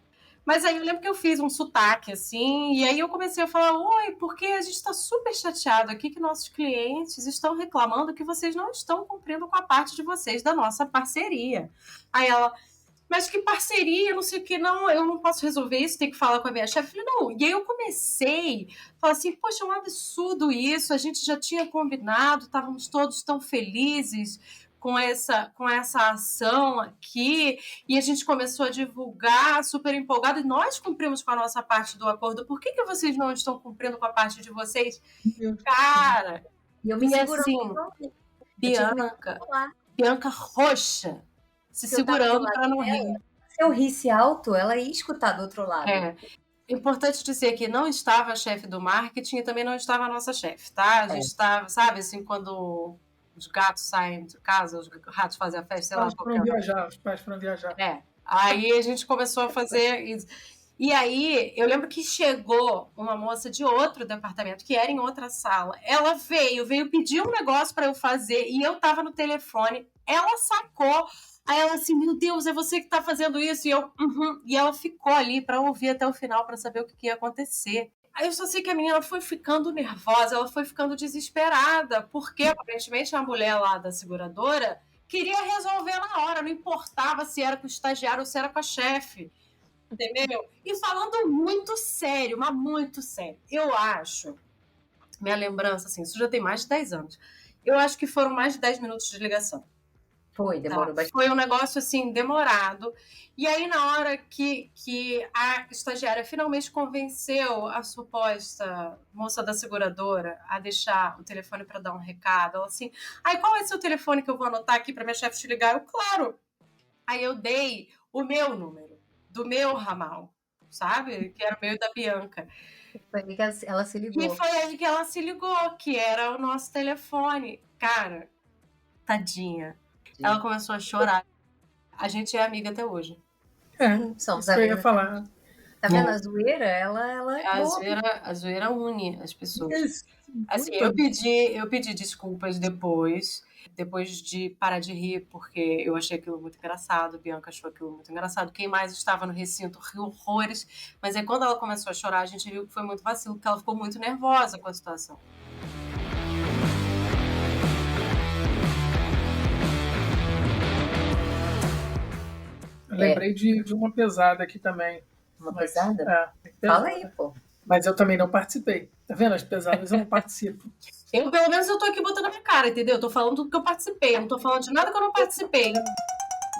Mas aí eu lembro que eu fiz um sotaque, assim, e aí eu comecei a falar, oi, porque a gente está super chateado aqui que nossos clientes estão reclamando que vocês não estão cumprindo com a parte de vocês da nossa parceria. Aí ela, mas que parceria, não sei o que, não, eu não posso resolver isso, tem que falar com a minha chefe. Eu falei, não, e aí eu comecei a falar assim, poxa, é um absurdo isso, a gente já tinha combinado, estávamos todos tão felizes com essa ação aqui, e a gente começou a divulgar super empolgado, e nós cumprimos com a nossa parte do acordo, por que vocês não estão cumprindo com a parte de vocês? Cara, e eu me assim, Bianca roxa, se segurando para não rir. Se eu risse alto, ela ia escutar do outro lado. Importante dizer que não estava a chefe do marketing e também não estava a nossa chefe, tá? A gente estava, sabe, assim, quando os gatos saem de casa, os ratos fazem a festa, sei lá. Os pais foram viajar. Aí a gente começou a fazer isso. E aí, eu lembro que chegou uma moça de outro departamento, que era em outra sala. Ela veio pedir um negócio para eu fazer, e eu tava no telefone. Ela sacou. Aí ela assim, meu Deus, é você que tá fazendo isso? E eu, E ela ficou ali para ouvir até o final, para saber o que ia acontecer. Aí eu só sei que a menina foi ficando nervosa, ela foi ficando desesperada, porque aparentemente a mulher lá da seguradora queria resolver na hora, não importava se era com o estagiário ou se era com a chefe, entendeu? E falando muito sério, mas muito sério. Eu acho, minha lembrança, assim, isso já tem mais de 10 anos, eu acho que foram mais de 10 minutos de ligação. Demorou bastante. Foi um negócio, assim, demorado. E aí, na hora que a estagiária finalmente convenceu a suposta moça da seguradora a deixar o telefone para dar um recado, ela assim, qual é o seu telefone que eu vou anotar aqui para minha chefe te ligar? Eu, claro. Aí eu dei o meu número, do meu ramal, sabe? Que era o meu da Bianca. Foi aí que ela se ligou. E foi aí que ela se ligou, que era o nosso telefone. Cara, tadinha. Ela começou a chorar. A gente é amiga até hoje. Isso que eu ia falar. Tá vendo? A zoeira, ela a zoeira une as pessoas. Assim, eu pedi desculpas depois de parar de rir, porque eu achei aquilo muito engraçado, Bianca achou aquilo muito engraçado. Quem mais estava no recinto riu horrores, mas aí quando ela começou a chorar, a gente viu que foi muito vacilo, porque ela ficou muito nervosa com a situação. Eu lembrei de uma pesada aqui também. Uma pesada? Fala aí, pô. Mas eu também não participei. Tá vendo? As pesadas eu não participo. Pelo menos eu tô aqui botando a minha cara, entendeu? Eu tô falando tudo que eu participei. Eu não tô falando de nada que eu não participei.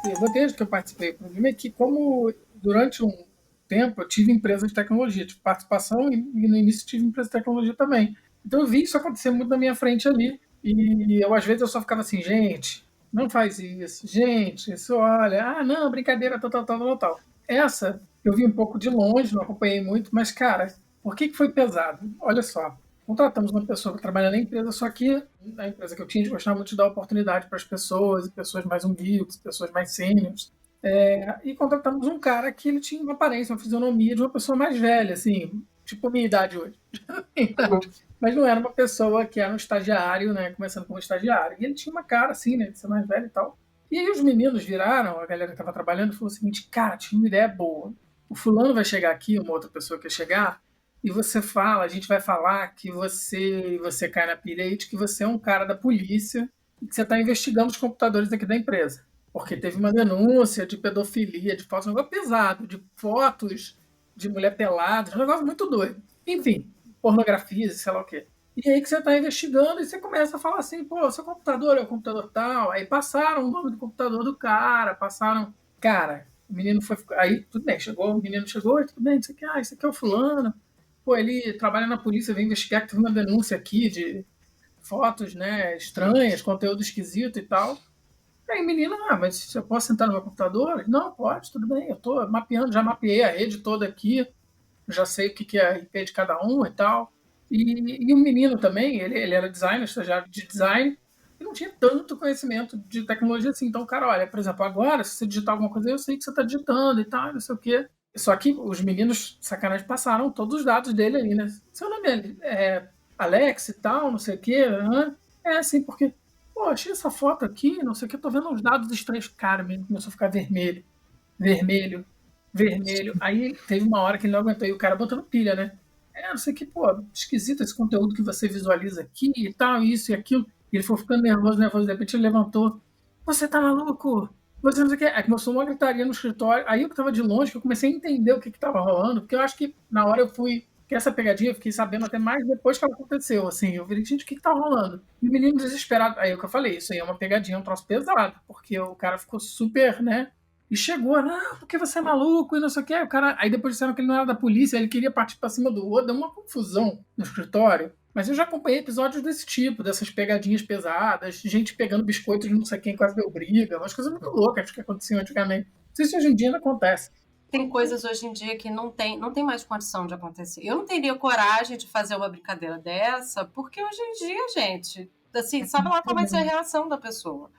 Eu não desde que eu participei. O problema é que, como durante um tempo eu tive empresa de tecnologia, tive participação e no início tive empresa de tecnologia também. Então eu vi isso acontecer muito na minha frente ali. E eu, às vezes, eu só ficava assim, gente, não faz isso. Gente, isso olha, não, brincadeira, tal. Essa eu vi um pouco de longe, não acompanhei muito, mas, cara, por que foi pesado? Olha só, contratamos uma pessoa para trabalhar na empresa, só que na empresa que eu tinha, a gente gostava muito de dar oportunidade para as pessoas, pessoas mais humildes, pessoas mais sêniores. E contratamos um cara que ele tinha uma aparência, uma fisionomia de uma pessoa mais velha, assim, tipo a minha idade hoje. Mas não era uma pessoa que era um estagiário, né, começando como estagiário. E ele tinha uma cara assim, né, de ser mais velho e tal. E aí os meninos viraram, a galera que estava trabalhando, falou o seguinte, cara, tinha uma ideia boa. O fulano vai chegar aqui, uma outra pessoa que chegar, e você fala, a gente vai falar que você cai na pilha de que você é um cara da polícia e que você está investigando os computadores aqui da empresa. Porque teve uma denúncia de pedofilia, de fotos, um negócio pesado, de fotos de mulher pelada, um negócio muito doido. Enfim, pornografia, sei lá o quê. E aí que você está investigando e você começa a falar assim, pô, seu computador é o computador tal. Aí passaram o nome do computador do cara, passaram... Cara, o menino foi... Aí, tudo bem, o menino chegou, tudo bem, isso aqui é o fulano. Pô, ele trabalha na polícia, vem investigar que teve uma denúncia aqui de fotos, né, estranhas, conteúdo esquisito e tal. Aí, menina, mas eu posso sentar no meu computador? Não, pode, tudo bem, eu tô mapeando, já mapeei a rede toda aqui, já sei o que é a IP de cada um e tal. E o menino também, ele era designer, estagiário de design, e não tinha tanto conhecimento de tecnologia assim. Então, o cara, olha, por exemplo, agora, se você digitar alguma coisa, eu sei que você está digitando e tal, não sei o quê. Só que os meninos, sacanagem, passaram todos os dados dele ali, né? Seu nome é Alex e tal, não sei o quê. É assim, porque, pô, achei essa foto aqui, não sei o quê, tô vendo uns dados estranhos. Cara, o menino começou a ficar vermelho, vermelho, vermelho. Aí teve uma hora que ele não aguentou, e o cara botando pilha, né? Não sei o que, pô, esquisito esse conteúdo que você visualiza aqui e tal, isso e aquilo. E ele foi ficando nervoso, de repente ele levantou. Você tá maluco? Você não sei o que. Aí começou uma gritaria no escritório. Aí eu que tava de longe, que eu comecei a entender o que tava rolando, porque eu acho que na hora eu fui. Que essa pegadinha eu fiquei sabendo até mais depois que ela aconteceu, assim. Eu falei, gente, o que tá rolando? E o menino desesperado. Aí é o que eu falei, isso aí é uma pegadinha, um troço pesado, porque o cara ficou super, né? E chegou, não, porque você é maluco e não sei o que. O cara, aí depois disseram que ele não era da polícia, ele queria partir pra cima do outro, deu uma confusão no escritório. Mas eu já acompanhei episódios desse tipo, dessas pegadinhas pesadas, gente pegando biscoito de não sei quem, quase deu briga, umas coisas muito loucas que aconteciam antigamente. Não sei se hoje em dia não acontece. Tem coisas hoje em dia que não tem mais condição de acontecer. Eu não teria coragem de fazer uma brincadeira dessa, porque hoje em dia, gente, assim, sabe lá qual vai ser a reação da pessoa,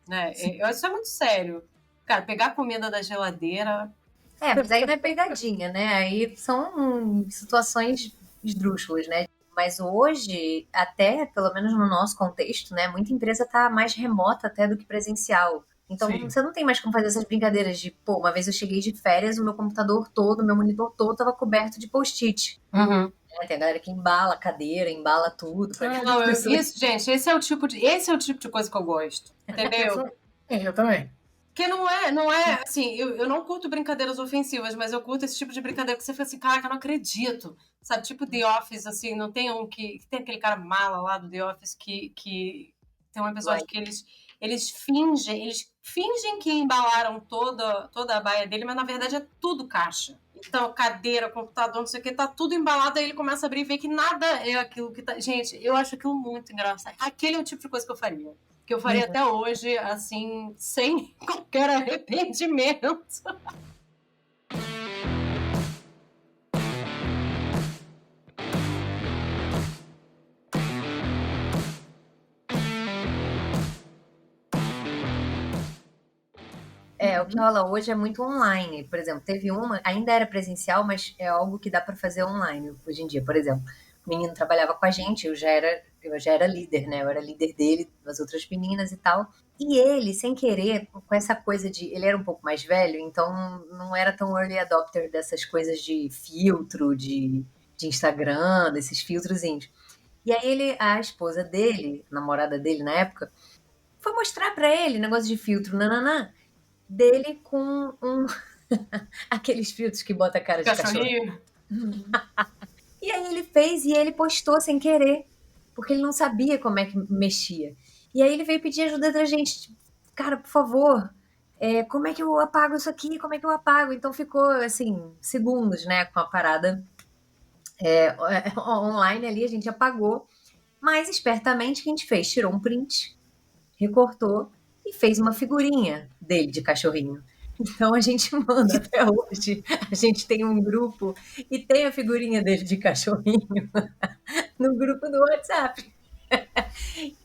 né? Isso é muito sério. Cara, pegar comida da geladeira... Mas aí não é pegadinha, né? Aí são situações esdrúxulas, né? Mas hoje, até, pelo menos no nosso contexto, né? Muita empresa tá mais remota até do que presencial. Então, Sim. Você não tem mais como fazer essas brincadeiras de, pô, uma vez eu cheguei de férias, o meu computador todo, o meu monitor todo tava coberto de post-it. Uhum. Tem a galera que embala a cadeira, embala tudo. Isso, gente, esse é o tipo de coisa que eu gosto. Entendeu? Eu também. Porque não é assim, eu não curto brincadeiras ofensivas, mas eu curto esse tipo de brincadeira que você fica assim, caraca, eu não acredito. Sabe, tipo The Office, assim, não tem um que tem aquele cara mala lá do The Office que tem um episódio que eles fingem que embalaram toda a baia dele, mas na verdade é tudo caixa. Então, cadeira, computador, não sei o que, tá tudo embalado, aí ele começa a abrir e vê que nada é aquilo que tá... Gente, eu acho aquilo muito engraçado. Aquele é o tipo de coisa que eu faria. Que eu faria até hoje, assim, sem qualquer arrependimento. O que rola hoje é muito online. Por exemplo, teve uma, ainda era presencial, mas é algo que dá para fazer online hoje em dia. Por exemplo, o menino trabalhava com a gente, eu já era líder, né? Eu era líder dele, das outras meninas e tal. E ele, sem querer, com essa coisa de... Ele era um pouco mais velho, então não era tão early adopter dessas coisas de filtro, de Instagram, desses filtrozinhos. E aí a esposa dele, a namorada dele na época, foi mostrar pra ele negócio de filtro, nananã, dele com aqueles filtros que bota a cara de cachorro. E aí ele fez e ele postou sem querer, porque ele não sabia como é que mexia. E aí ele veio pedir ajuda da gente, tipo, cara, por favor, como é que eu apago isso aqui? Como é que eu apago? Então ficou, assim, segundos, né, com a parada online ali, a gente apagou. Mas espertamente o que a gente fez? Tirou um print, recortou e fez uma figurinha dele de cachorrinho. Então a gente manda até hoje. A gente tem um grupo e tem a figurinha dele de cachorrinho no grupo do WhatsApp.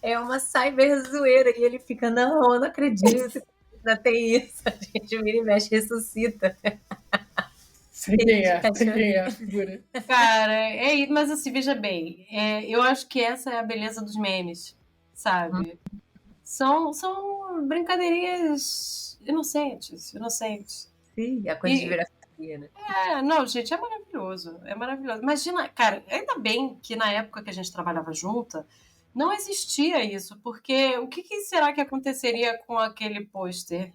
É uma cyber zoeira e ele fica, não, eu não acredito. Ainda tem isso. A gente vira e mexe, ressuscita. Sei quem é a figura. Cara, mas assim, veja bem, eu acho que essa é a beleza dos memes, sabe? São brincadeirinhas inocentes. Sim, a coisa de virar figurinha, né? Não, gente, é maravilhoso. É maravilhoso. Imagina, cara, ainda bem que na época que a gente trabalhava junta, não existia isso, porque o que será que aconteceria com aquele pôster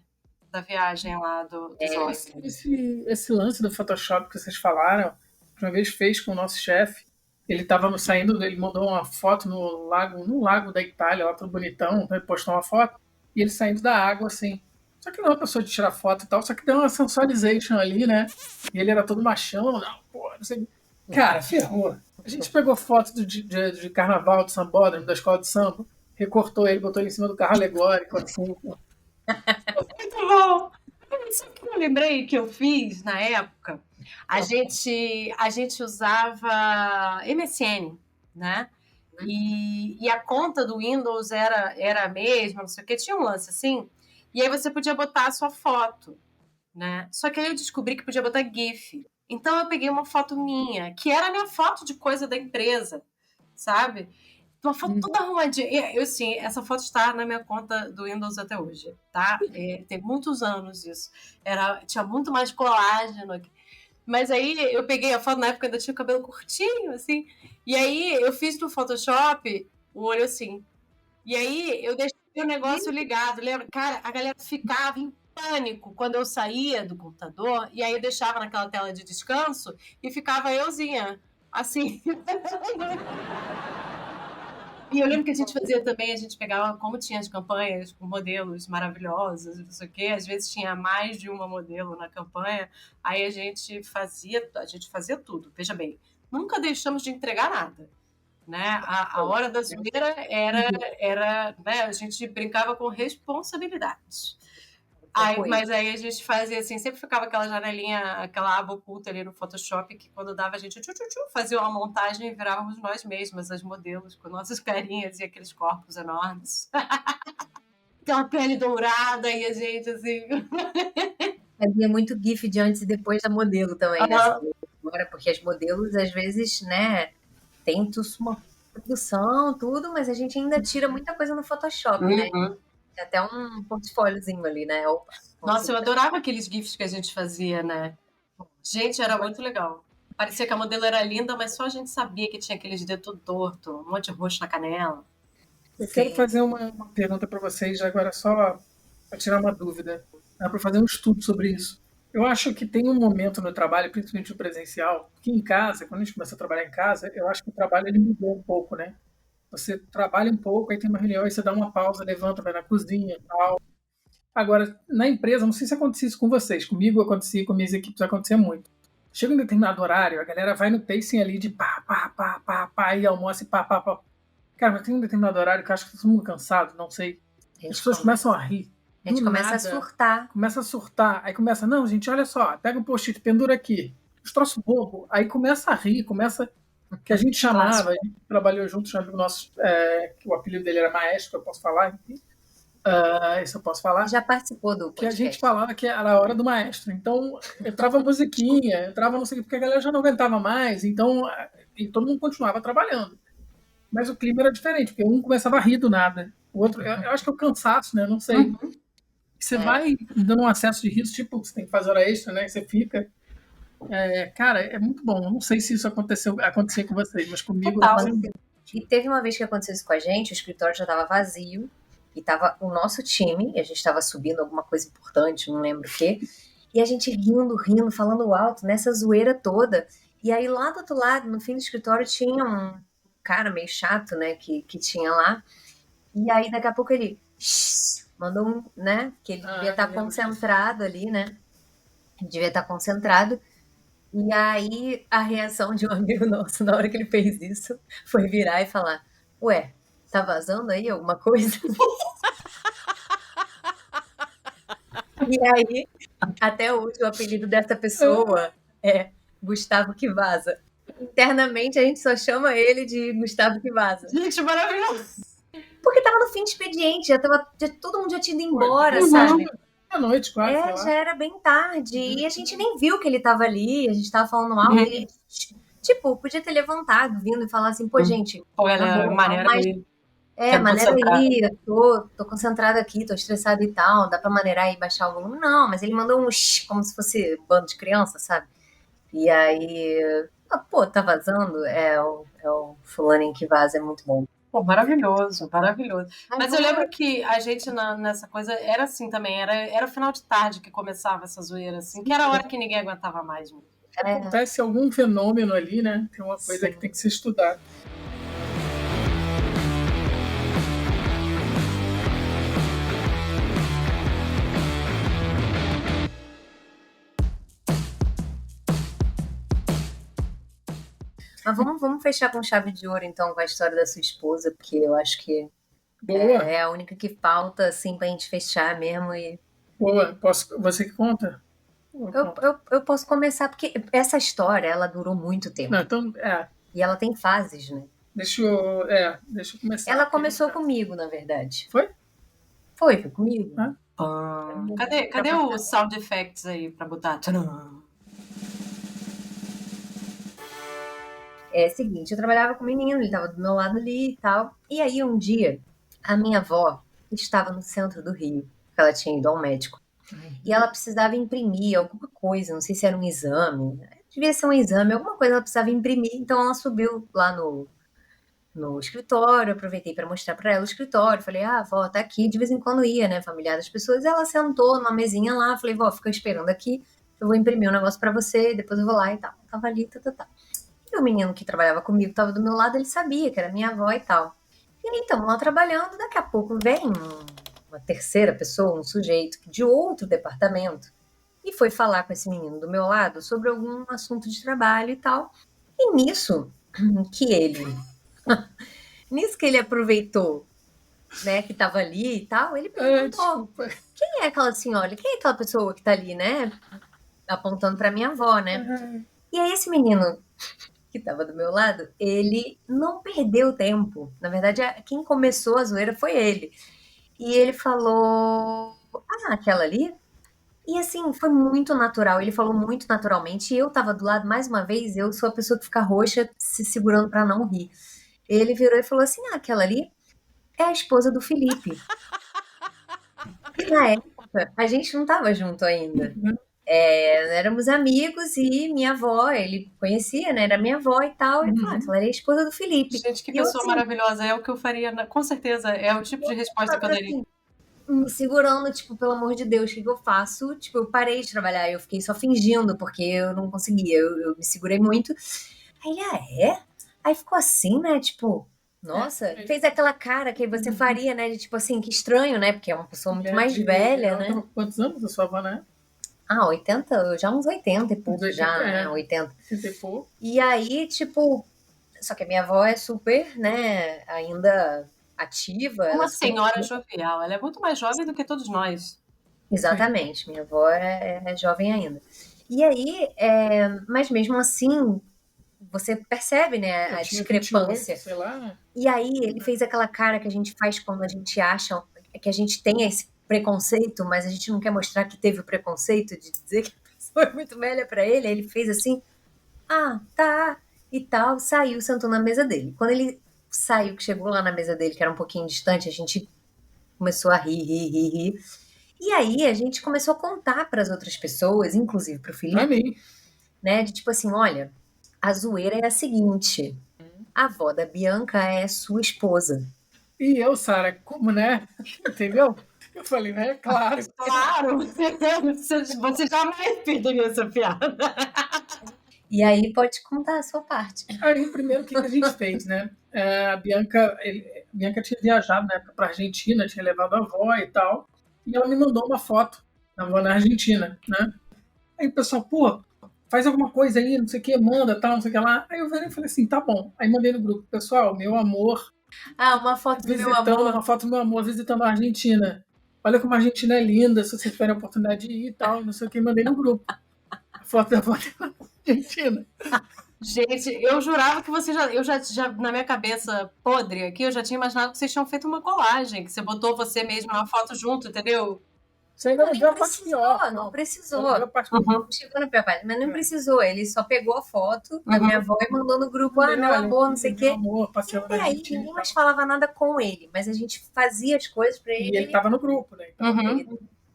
da viagem lá dos Oscars? Esse lance do Photoshop que vocês falaram, uma vez fez com o nosso chefe. Ele estava saindo, ele mandou uma foto no lago da Itália, lá todo bonitão, ele postou uma foto, e ele saindo da água, assim. Só que não é uma pessoa de tirar foto e tal, só que deu uma sensualization ali, né? E ele era todo machão, não, pô, não sei. Cara, ferrou. A gente pegou foto de carnaval de Sambódromo, da escola de samba, recortou ele, botou ele em cima do carro alegórico, assim. Muito bom! Sabe o que eu lembrei que eu fiz na época? A gente usava MSN, né? E a conta do Windows era a mesma, não sei o que, tinha um lance assim. E aí você podia botar a sua foto, né? Só que aí eu descobri que podia botar GIF. Então eu peguei uma foto minha, que era a minha foto de coisa da empresa, sabe? Uma foto toda arrumadinha. Eu, sim, essa foto está na minha conta do Windows até hoje, tá? Tem muitos anos isso. Tinha muito mais colágeno aqui. Mas aí eu peguei a foto, na época ainda tinha o cabelo curtinho, assim. E aí eu fiz no Photoshop o olho assim. E aí eu deixei o negócio ligado. Lembra? Cara, a galera ficava em pânico quando eu saía do computador. E aí eu deixava naquela tela de descanso e ficava euzinha, assim. E eu lembro que a gente fazia também, a gente pegava, como tinha as campanhas com modelos maravilhosos, não sei o quê, às vezes tinha mais de uma modelo na campanha, aí a gente fazia tudo. Veja bem, nunca deixamos de entregar nada, né? A hora da zoeira era, né? A gente brincava com responsabilidades. Mas aí a gente fazia assim, sempre ficava aquela janelinha, aquela aba oculta ali no Photoshop, que quando dava a gente fazia uma montagem e virávamos nós mesmas, as modelos, com nossas carinhas e aqueles corpos enormes. Aquela pele dourada e a gente assim. Havia muito GIF de antes e depois da modelo também, né? Agora, porque as modelos, às vezes, né, tem uma produção, tudo, mas a gente ainda tira muita coisa no Photoshop, né? Tem até um portfóliozinho ali, né? Nossa, eu adorava aqueles GIFs que a gente fazia, né? Gente, era muito legal. Parecia que a modelo era linda, mas só a gente sabia que tinha aqueles dedos todo torto, um monte de roxo na canela. Eu quero fazer uma pergunta para vocês, agora só para tirar uma dúvida. Dá para fazer um estudo sobre isso. Eu acho que tem um momento no trabalho, principalmente no presencial, que em casa, quando a gente começa a trabalhar em casa, eu acho que o trabalho ele mudou um pouco, né? Você trabalha um pouco, aí tem uma reunião, aí você dá uma pausa, levanta, vai na cozinha e tal. Agora, na empresa, não sei se acontecia isso com vocês. Comigo acontecia, com minhas equipes acontecia muito. Chega um determinado horário, a galera vai no pacing ali de pá, pá, pá, pá, pá, e almoça e pá, pá, pá. Cara, mas tem um determinado horário que eu acho que tá todo mundo cansado, não sei. As pessoas começam a rir. A gente começa a surtar. Começa a surtar. Aí começa, não, gente, olha só, pega um post-it, pendura aqui. Os troços bobo. Aí começa a rir, começa... Que a gente chamava, a gente trabalhou junto, chamava o nosso... que o apelido dele era Maestro, eu posso falar, enfim. Isso eu posso falar. Já participou do podcast. Que a gente falava que era a hora do maestro. Então, entrava musiquinha, entrava não sei o que, porque a galera já não aguentava mais, então e todo mundo continuava trabalhando. Mas o clima era diferente, porque um começava a rir do nada. O outro, eu acho que é o cansaço, né? Não sei. Você vai dando um acesso de riso, tipo, você tem que fazer hora extra, né? Você fica... cara, é muito bom. Eu não sei se isso acontecia com vocês, mas comigo... E teve uma vez que aconteceu isso com a gente, o escritório já estava vazio, e tava o nosso time, e a gente estava subindo alguma coisa importante, não lembro o quê, E a gente rindo, falando alto, nessa zoeira toda. E aí lá do outro lado, no fim do escritório, tinha um cara meio chato, né, que tinha lá. E aí daqui a pouco ele mandou um, né, que ele devia estar concentrado ali, né? Devia estar concentrado. E aí a reação de um amigo nosso na hora que ele fez isso foi virar e falar: Ué, tá vazando aí alguma coisa? E aí, até hoje, o apelido dessa pessoa é Gustavo que Vaza. Internamente, a gente só chama ele de Gustavo que Vaza. Gente, maravilhoso! Porque tava no fim de expediente, todo mundo já tinha ido embora, sabe? À noite, quase. Já era bem tarde. E a gente nem viu que ele tava ali, a gente tava falando alto. Ele, tipo, podia ter levantado, vindo e falar assim: pô, gente. Pô, galera, maneira aí. Maneira aí, eu tô concentrada aqui, tô estressada e tal, dá pra maneirar aí e baixar o volume? Não, mas ele mandou um como se fosse um bando de criança, sabe? E aí, pô, tá vazando? É o fulaninho que vaza, é muito bom. Pô, maravilhoso, maravilhoso. Mas eu lembro que a gente nessa coisa era assim também, era final de tarde que começava essa zoeira, assim, que era a hora que ninguém aguentava mais. Acontece algum fenômeno ali, né? Tem uma coisa que tem que ser estudada. Mas vamos fechar com chave de ouro, então, com a história da sua esposa, porque eu acho que é a única que falta, assim, pra gente fechar mesmo. Boa, você que conta? Eu posso começar, porque essa história, ela durou muito tempo. Não, então, E ela tem fases, né? Deixa eu começar. Ela começou comigo, na verdade. Foi? Foi comigo. Cadê os sound effects aí pra botar? É o seguinte, eu trabalhava com o menino, ele estava do meu lado ali e tal. E aí, um dia, a minha avó estava no centro do Rio, porque ela tinha ido ao médico. E ela precisava imprimir alguma coisa, não sei se era um exame, devia ser um exame, alguma coisa ela precisava imprimir. Então, ela subiu lá no escritório, aproveitei para mostrar para ela o escritório. Falei, vó, tá aqui. De vez em quando ia, né, familiar das pessoas. Ela sentou numa mesinha lá. Falei, vó, fica esperando aqui. Eu vou imprimir um negócio para você, depois eu vou lá e tal. Tava ali, tá. E o menino que trabalhava comigo, tava do meu lado, ele sabia que era minha avó e tal. E aí, então, lá trabalhando, daqui a pouco vem uma terceira pessoa, um sujeito de outro departamento, e foi falar com esse menino do meu lado sobre algum assunto de trabalho e tal. E nisso que ele aproveitou, né, que tava ali e tal, ele perguntou: quem é aquela senhora? Quem é aquela pessoa que tá ali, né? Apontando pra minha avó, né? E aí esse menino que tava do meu lado, ele não perdeu tempo. Na verdade, quem começou a zoeira foi ele. E ele falou: aquela ali? E assim, foi muito natural. Ele falou muito naturalmente. E eu tava do lado, mais uma vez, eu sou a pessoa que fica roxa, se segurando pra não rir. Ele virou e falou assim: aquela ali é a esposa do Felipe. E na época, a gente não tava junto ainda. Éramos amigos e minha avó, ele conhecia, né? Era minha avó e tal. Ele falou: ela é a esposa do Felipe. Gente, que pessoa maravilhosa. É o que eu faria, com certeza. É o tipo de resposta que eu daria. Assim, me segurando, tipo, pelo amor de Deus, o que eu faço? Tipo, eu parei de trabalhar, eu fiquei só fingindo, porque eu não conseguia, eu me segurei muito. Aí ele, é? Aí ficou assim, né? Tipo, nossa, fez aquela cara que você faria, né? De tipo assim, que estranho, né? Porque é uma pessoa muito mais velha, né? Quantos anos a sua avó, né? 80, já uns 80 e pouco, né? 80. 80 e pouco. E aí, tipo, só que a minha avó é super, né, ainda ativa. Uma senhora jovial, ela é muito mais jovem do que todos nós. Exatamente, minha avó é jovem ainda. E aí, mas mesmo assim, você percebe, né, a discrepância. 28, sei lá. E aí ele fez aquela cara que a gente faz quando a gente acha que a gente tem esse preconceito, mas a gente não quer mostrar que teve o preconceito de dizer que a pessoa é muito velha pra ele. Aí ele fez assim, tá, e tal, saiu, sentou na mesa dele. Quando ele saiu, que chegou lá na mesa dele, que era um pouquinho distante, a gente começou a rir. E aí a gente começou a contar para as outras pessoas, inclusive para o Felipe, né, de tipo assim, olha, a zoeira é a seguinte: a avó da Bianca é sua esposa. E eu, Sara, como, né? Entendeu? Eu falei, né? Claro. Claro! Você jamais perderia essa piada. E aí pode contar a sua parte. Aí, primeiro, o que a gente fez, né? A Bianca tinha viajado na época para a Argentina, tinha levado a avó e tal, e ela me mandou uma foto da avó na Argentina, né? Aí o pessoal, pô, faz alguma coisa aí, não sei o que, manda, tal, não sei o que lá. Aí eu falei assim, tá bom. Aí mandei no grupo, pessoal, meu amor, Uma foto do meu amor. uma foto do meu amor visitando a Argentina. Olha como a Argentina é linda, se vocês tiverem a oportunidade de ir e tal, não sei o que, mandei no grupo. A foto da avó da Argentina. Gente, eu jurava que você já na minha cabeça podre aqui, eu já tinha imaginado que vocês tinham feito uma colagem, que você botou você mesmo na foto junto, entendeu? Você ainda não viu a parte pior. Não precisou. Chegou na pior parte, mas não precisou. Ele só pegou a foto da minha avó e mandou no grupo, meu amor, não sei o quê. E aí ninguém mais falava nada com ele, mas a gente fazia as coisas pra ele. E ele tava no grupo, né? Então,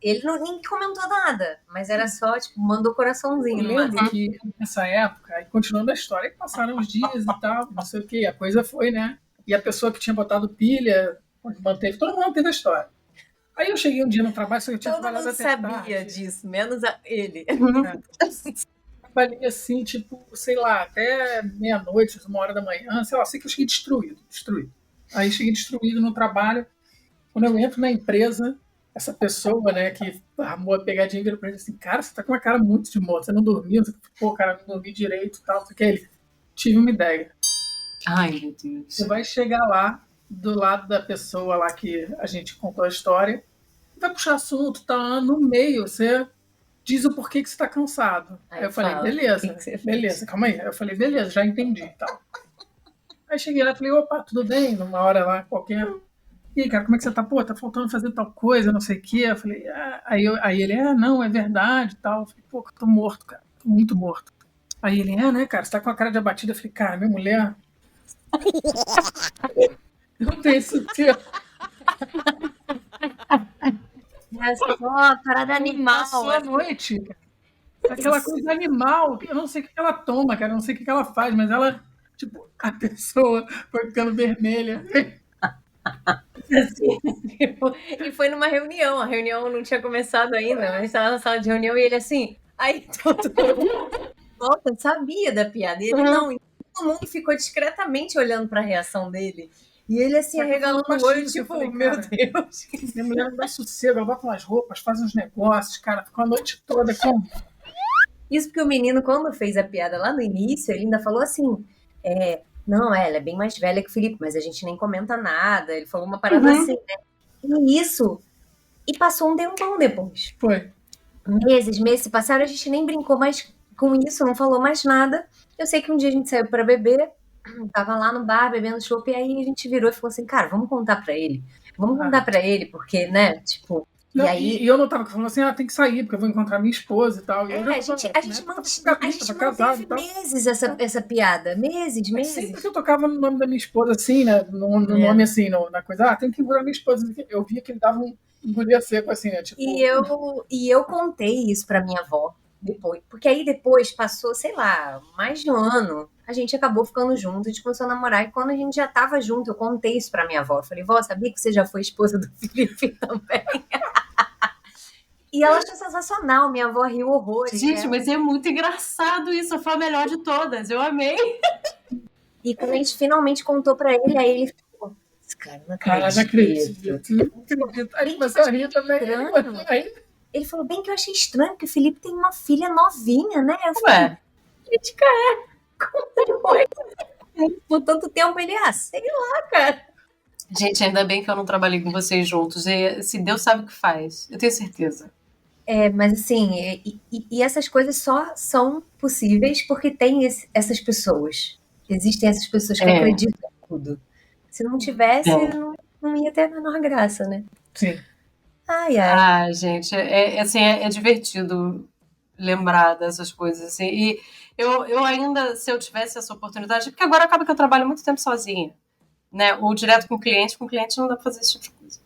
ele nem comentou nada, mas era só, tipo, mandou coraçãozinho. Eu lembro que nessa época, continuando a história, passaram os dias e tal, não sei o que, a coisa foi, né? E a pessoa que tinha botado pilha, manteve, todo mundo manteve a história. Aí eu cheguei um dia no trabalho, só que eu tinha trabalhado até tarde. Todo mundo sabia disso, menos ele. Trabalhei assim, tipo, sei lá, até meia-noite, 1h da manhã, sei lá, sei que eu cheguei destruído. Aí cheguei destruído no trabalho. Quando eu entro na empresa, essa pessoa, né, que armou a pegadinha, vira pra ele assim, cara, você tá com uma cara muito de morto, você não dormiu, pô, cara, não dormi direito e tal, porque ele, tive uma ideia. Ai, meu Deus. Você vai chegar lá, do lado da pessoa lá que a gente contou a história, vai puxar assunto, tá no meio, você diz o porquê que você tá cansado. Aí eu falei, beleza, calma aí. Aí eu falei, beleza, já entendi e tal. Aí cheguei lá e falei, opa, tudo bem? Numa hora lá qualquer. E aí, cara, como é que você tá? Pô, tá faltando fazer tal coisa, não sei o quê. Eu falei, aí ele, não, é verdade e tal. Eu falei, pô, eu tô morto, cara, tô muito morto. Aí ele, né, cara, você tá com a cara de abatida. Eu falei, cara, minha mulher. Não tem isso. Parada animal. Passou a noite. Aquela coisa animal. Eu não sei o que ela toma, cara. Eu não sei o que ela faz, mas ela, tipo, a pessoa foi ficando vermelha. E foi numa reunião. A reunião não tinha começado ainda, mas estava na sala de reunião e ele assim. Aí todo mundo volta, sabia da piada. E ele não. E todo mundo ficou discretamente olhando para a reação dele. E ele assim, arregalando o olho, tipo, falei, meu Deus. Minha mulher não dá sossego, ela bota umas roupas, faz uns negócios, cara, ficou a noite toda com. Isso porque o menino, quando fez a piada lá no início, ele ainda falou assim, não, ela é bem mais velha que o Felipe, mas a gente nem comenta nada. Ele falou uma parada assim, né? E isso. E passou um tempão depois. Foi. Meses se passaram, a gente nem brincou mais com isso, não falou mais nada. Eu sei que um dia a gente saiu pra beber, tava lá no bar bebendo chopp, e aí a gente virou e falou assim, cara, vamos contar pra ele. Vamos contar pra ele, porque, né, tipo... Não, e eu não tava falando assim, tem que sair, porque eu vou encontrar minha esposa e tal. E a gente manteve meses essa piada. Meses. Sempre que eu tocava no nome da minha esposa, assim, né? No nome, assim, na coisa, tem que encontrar minha esposa. Eu via que ele dava um engolia seco, assim, né? Tipo... E eu contei isso pra minha avó depois. Porque aí depois passou, sei lá, mais de um ano. A gente acabou ficando junto, a gente começou a namorar. E quando a gente já tava junto, eu contei isso pra minha avó. Eu falei, vó, sabia que você já foi esposa do Felipe também? E ela achou sensacional, minha avó riu horrores. Gente, mas é muito engraçado isso, foi a melhor de todas, eu amei. E quando a gente finalmente contou pra ele, aí ele ficou, esse cara não acredita. Aí começou a rir também. Ele falou, bem que eu achei estranho, que o Felipe tem uma filha novinha, né? Eu falei, gente, cara, por tanto tempo ele, sei lá, cara. Gente, ainda bem que eu não trabalhei com vocês juntos. E, se Deus sabe o que faz, eu tenho certeza. Mas assim, e essas coisas só são possíveis porque tem essas pessoas. Existem essas pessoas que acreditam em tudo. Se não tivesse, não ia ter a menor graça, né? Sim. Ai, gente, assim, é divertido lembrar dessas coisas, assim. E eu ainda, se eu tivesse essa oportunidade, porque agora acaba que eu trabalho muito tempo sozinha. Né? Ou direto com o cliente não dá pra fazer esse tipo de coisa.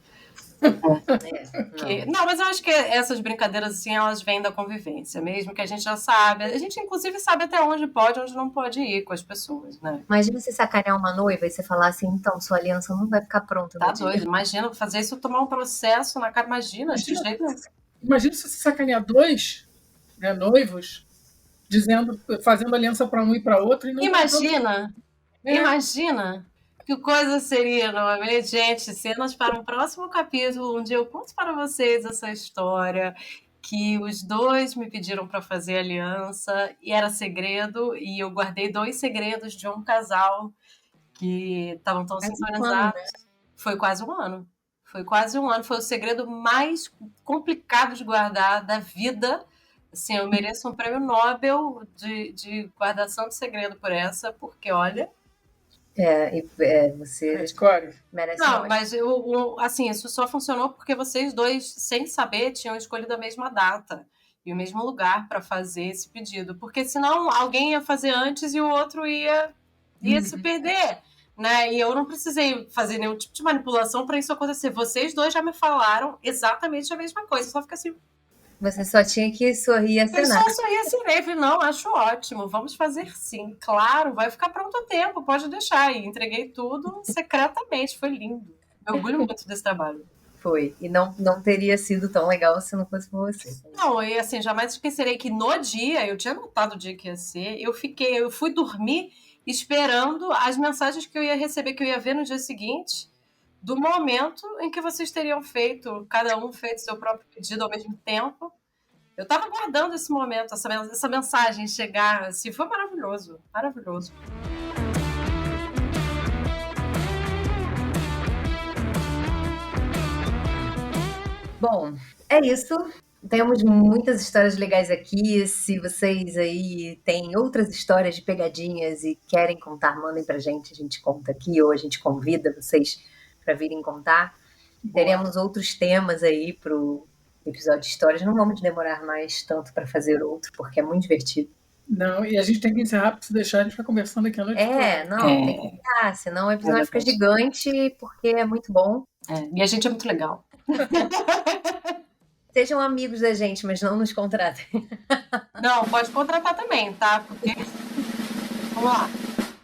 Não, mas eu acho que essas brincadeiras, assim, elas vêm da convivência mesmo, que a gente já sabe. A gente, inclusive, sabe até onde pode e onde não pode ir com as pessoas, né? Imagina você sacanear uma noiva e você falar assim, então, sua aliança não vai ficar pronta no Tá dia. doido. Imagina fazer isso, tomar um processo na cara. Imagina de jeito nenhum. Imagina se você sacanear dois, né, noivos, fazendo aliança para um e para outro. E não Imagina que coisa seria, não é mesmo? Gente, cenas para um próximo capítulo, onde eu conto para vocês essa história, que os dois me pediram para fazer aliança, e era segredo, e eu guardei 2 segredos de um casal que estavam tão sincronizados. Foi quase um ano. Foi quase um ano. Foi o segredo mais complicado de guardar da vida. Assim, eu mereço um prêmio Nobel de guardação de segredo por essa, porque, olha... Você merece. Não, mas assim, isso só funcionou porque vocês dois, sem saber, tinham escolhido a mesma data e o mesmo lugar para fazer esse pedido. Porque senão alguém ia fazer antes e o outro ia se perder. Né? E eu não precisei fazer nenhum tipo de manipulação para isso acontecer. Vocês dois já me falaram exatamente a mesma coisa. Só fica assim... Você só tinha que sorrir e acenar. Eu só sorri assim, né? Não, acho ótimo, vamos fazer sim. Claro, vai ficar pronto a tempo, pode deixar. E entreguei tudo secretamente, foi lindo. Eu orgulho muito desse trabalho. Foi, e não teria sido tão legal se não fosse por você. Não, e assim, jamais esquecerei que no dia, eu tinha notado o dia que ia ser, eu fui dormir esperando as mensagens que eu ia receber, que eu ia ver no dia seguinte, do momento em que vocês teriam feito, cada um feito seu próprio pedido ao mesmo tempo. Eu tava aguardando esse momento, essa mensagem chegar, assim, foi maravilhoso, maravilhoso. Bom, é isso. Temos muitas histórias legais aqui. Se vocês aí têm outras histórias de pegadinhas e querem contar, mandem pra gente. A gente conta aqui ou a gente convida vocês para virem contar. Teremos outros temas aí pro episódio de histórias. Não vamos demorar mais tanto para fazer outro, porque é muito divertido. Não, e a gente tem que encerrar, porque se deixar a gente fica conversando aqui a noite toda. Tem que ficar, senão o episódio fica gigante, porque é muito bom. E a gente é muito legal. Sejam amigos da gente, mas não nos contratem. Não, pode contratar também, tá? Porque, vamos lá,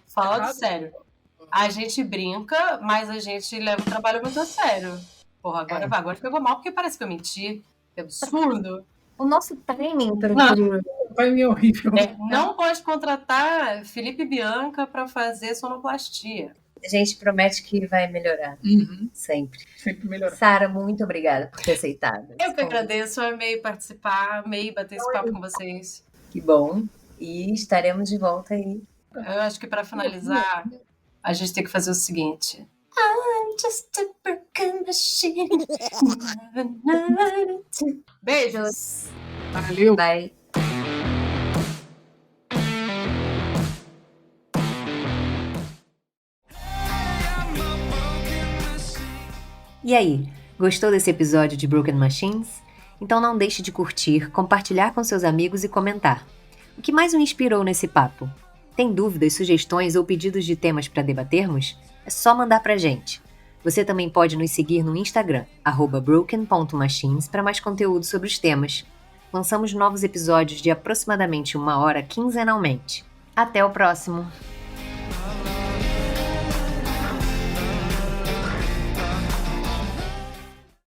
fala de sério. A gente brinca, mas a gente leva o trabalho muito a sério. Porra, agora pegou mal, porque parece que eu menti. Que absurdo. O nosso timing para o timing é horrível. Não pode contratar Felipe e Bianca para fazer sonoplastia. A gente promete que vai melhorar. Sempre. Sempre melhorar. Sara, muito obrigada por ter aceitado. Eu que agradeço, amei participar, amei bater esse papo com vocês. Que bom. E estaremos de volta aí. Eu acho que para finalizar, a gente tem que fazer o seguinte. I'm just a broken machine. Beijos. Valeu. Bye. E aí, gostou desse episódio de Broken Machines? Então não deixe de curtir, compartilhar com seus amigos e comentar. O que mais o inspirou nesse papo? Tem dúvidas, sugestões ou pedidos de temas para debatermos? É só mandar pra gente. Você também pode nos seguir no Instagram, @broken.machines, para mais conteúdo sobre os temas. Lançamos novos episódios de aproximadamente 1 hora quinzenalmente. Até o próximo!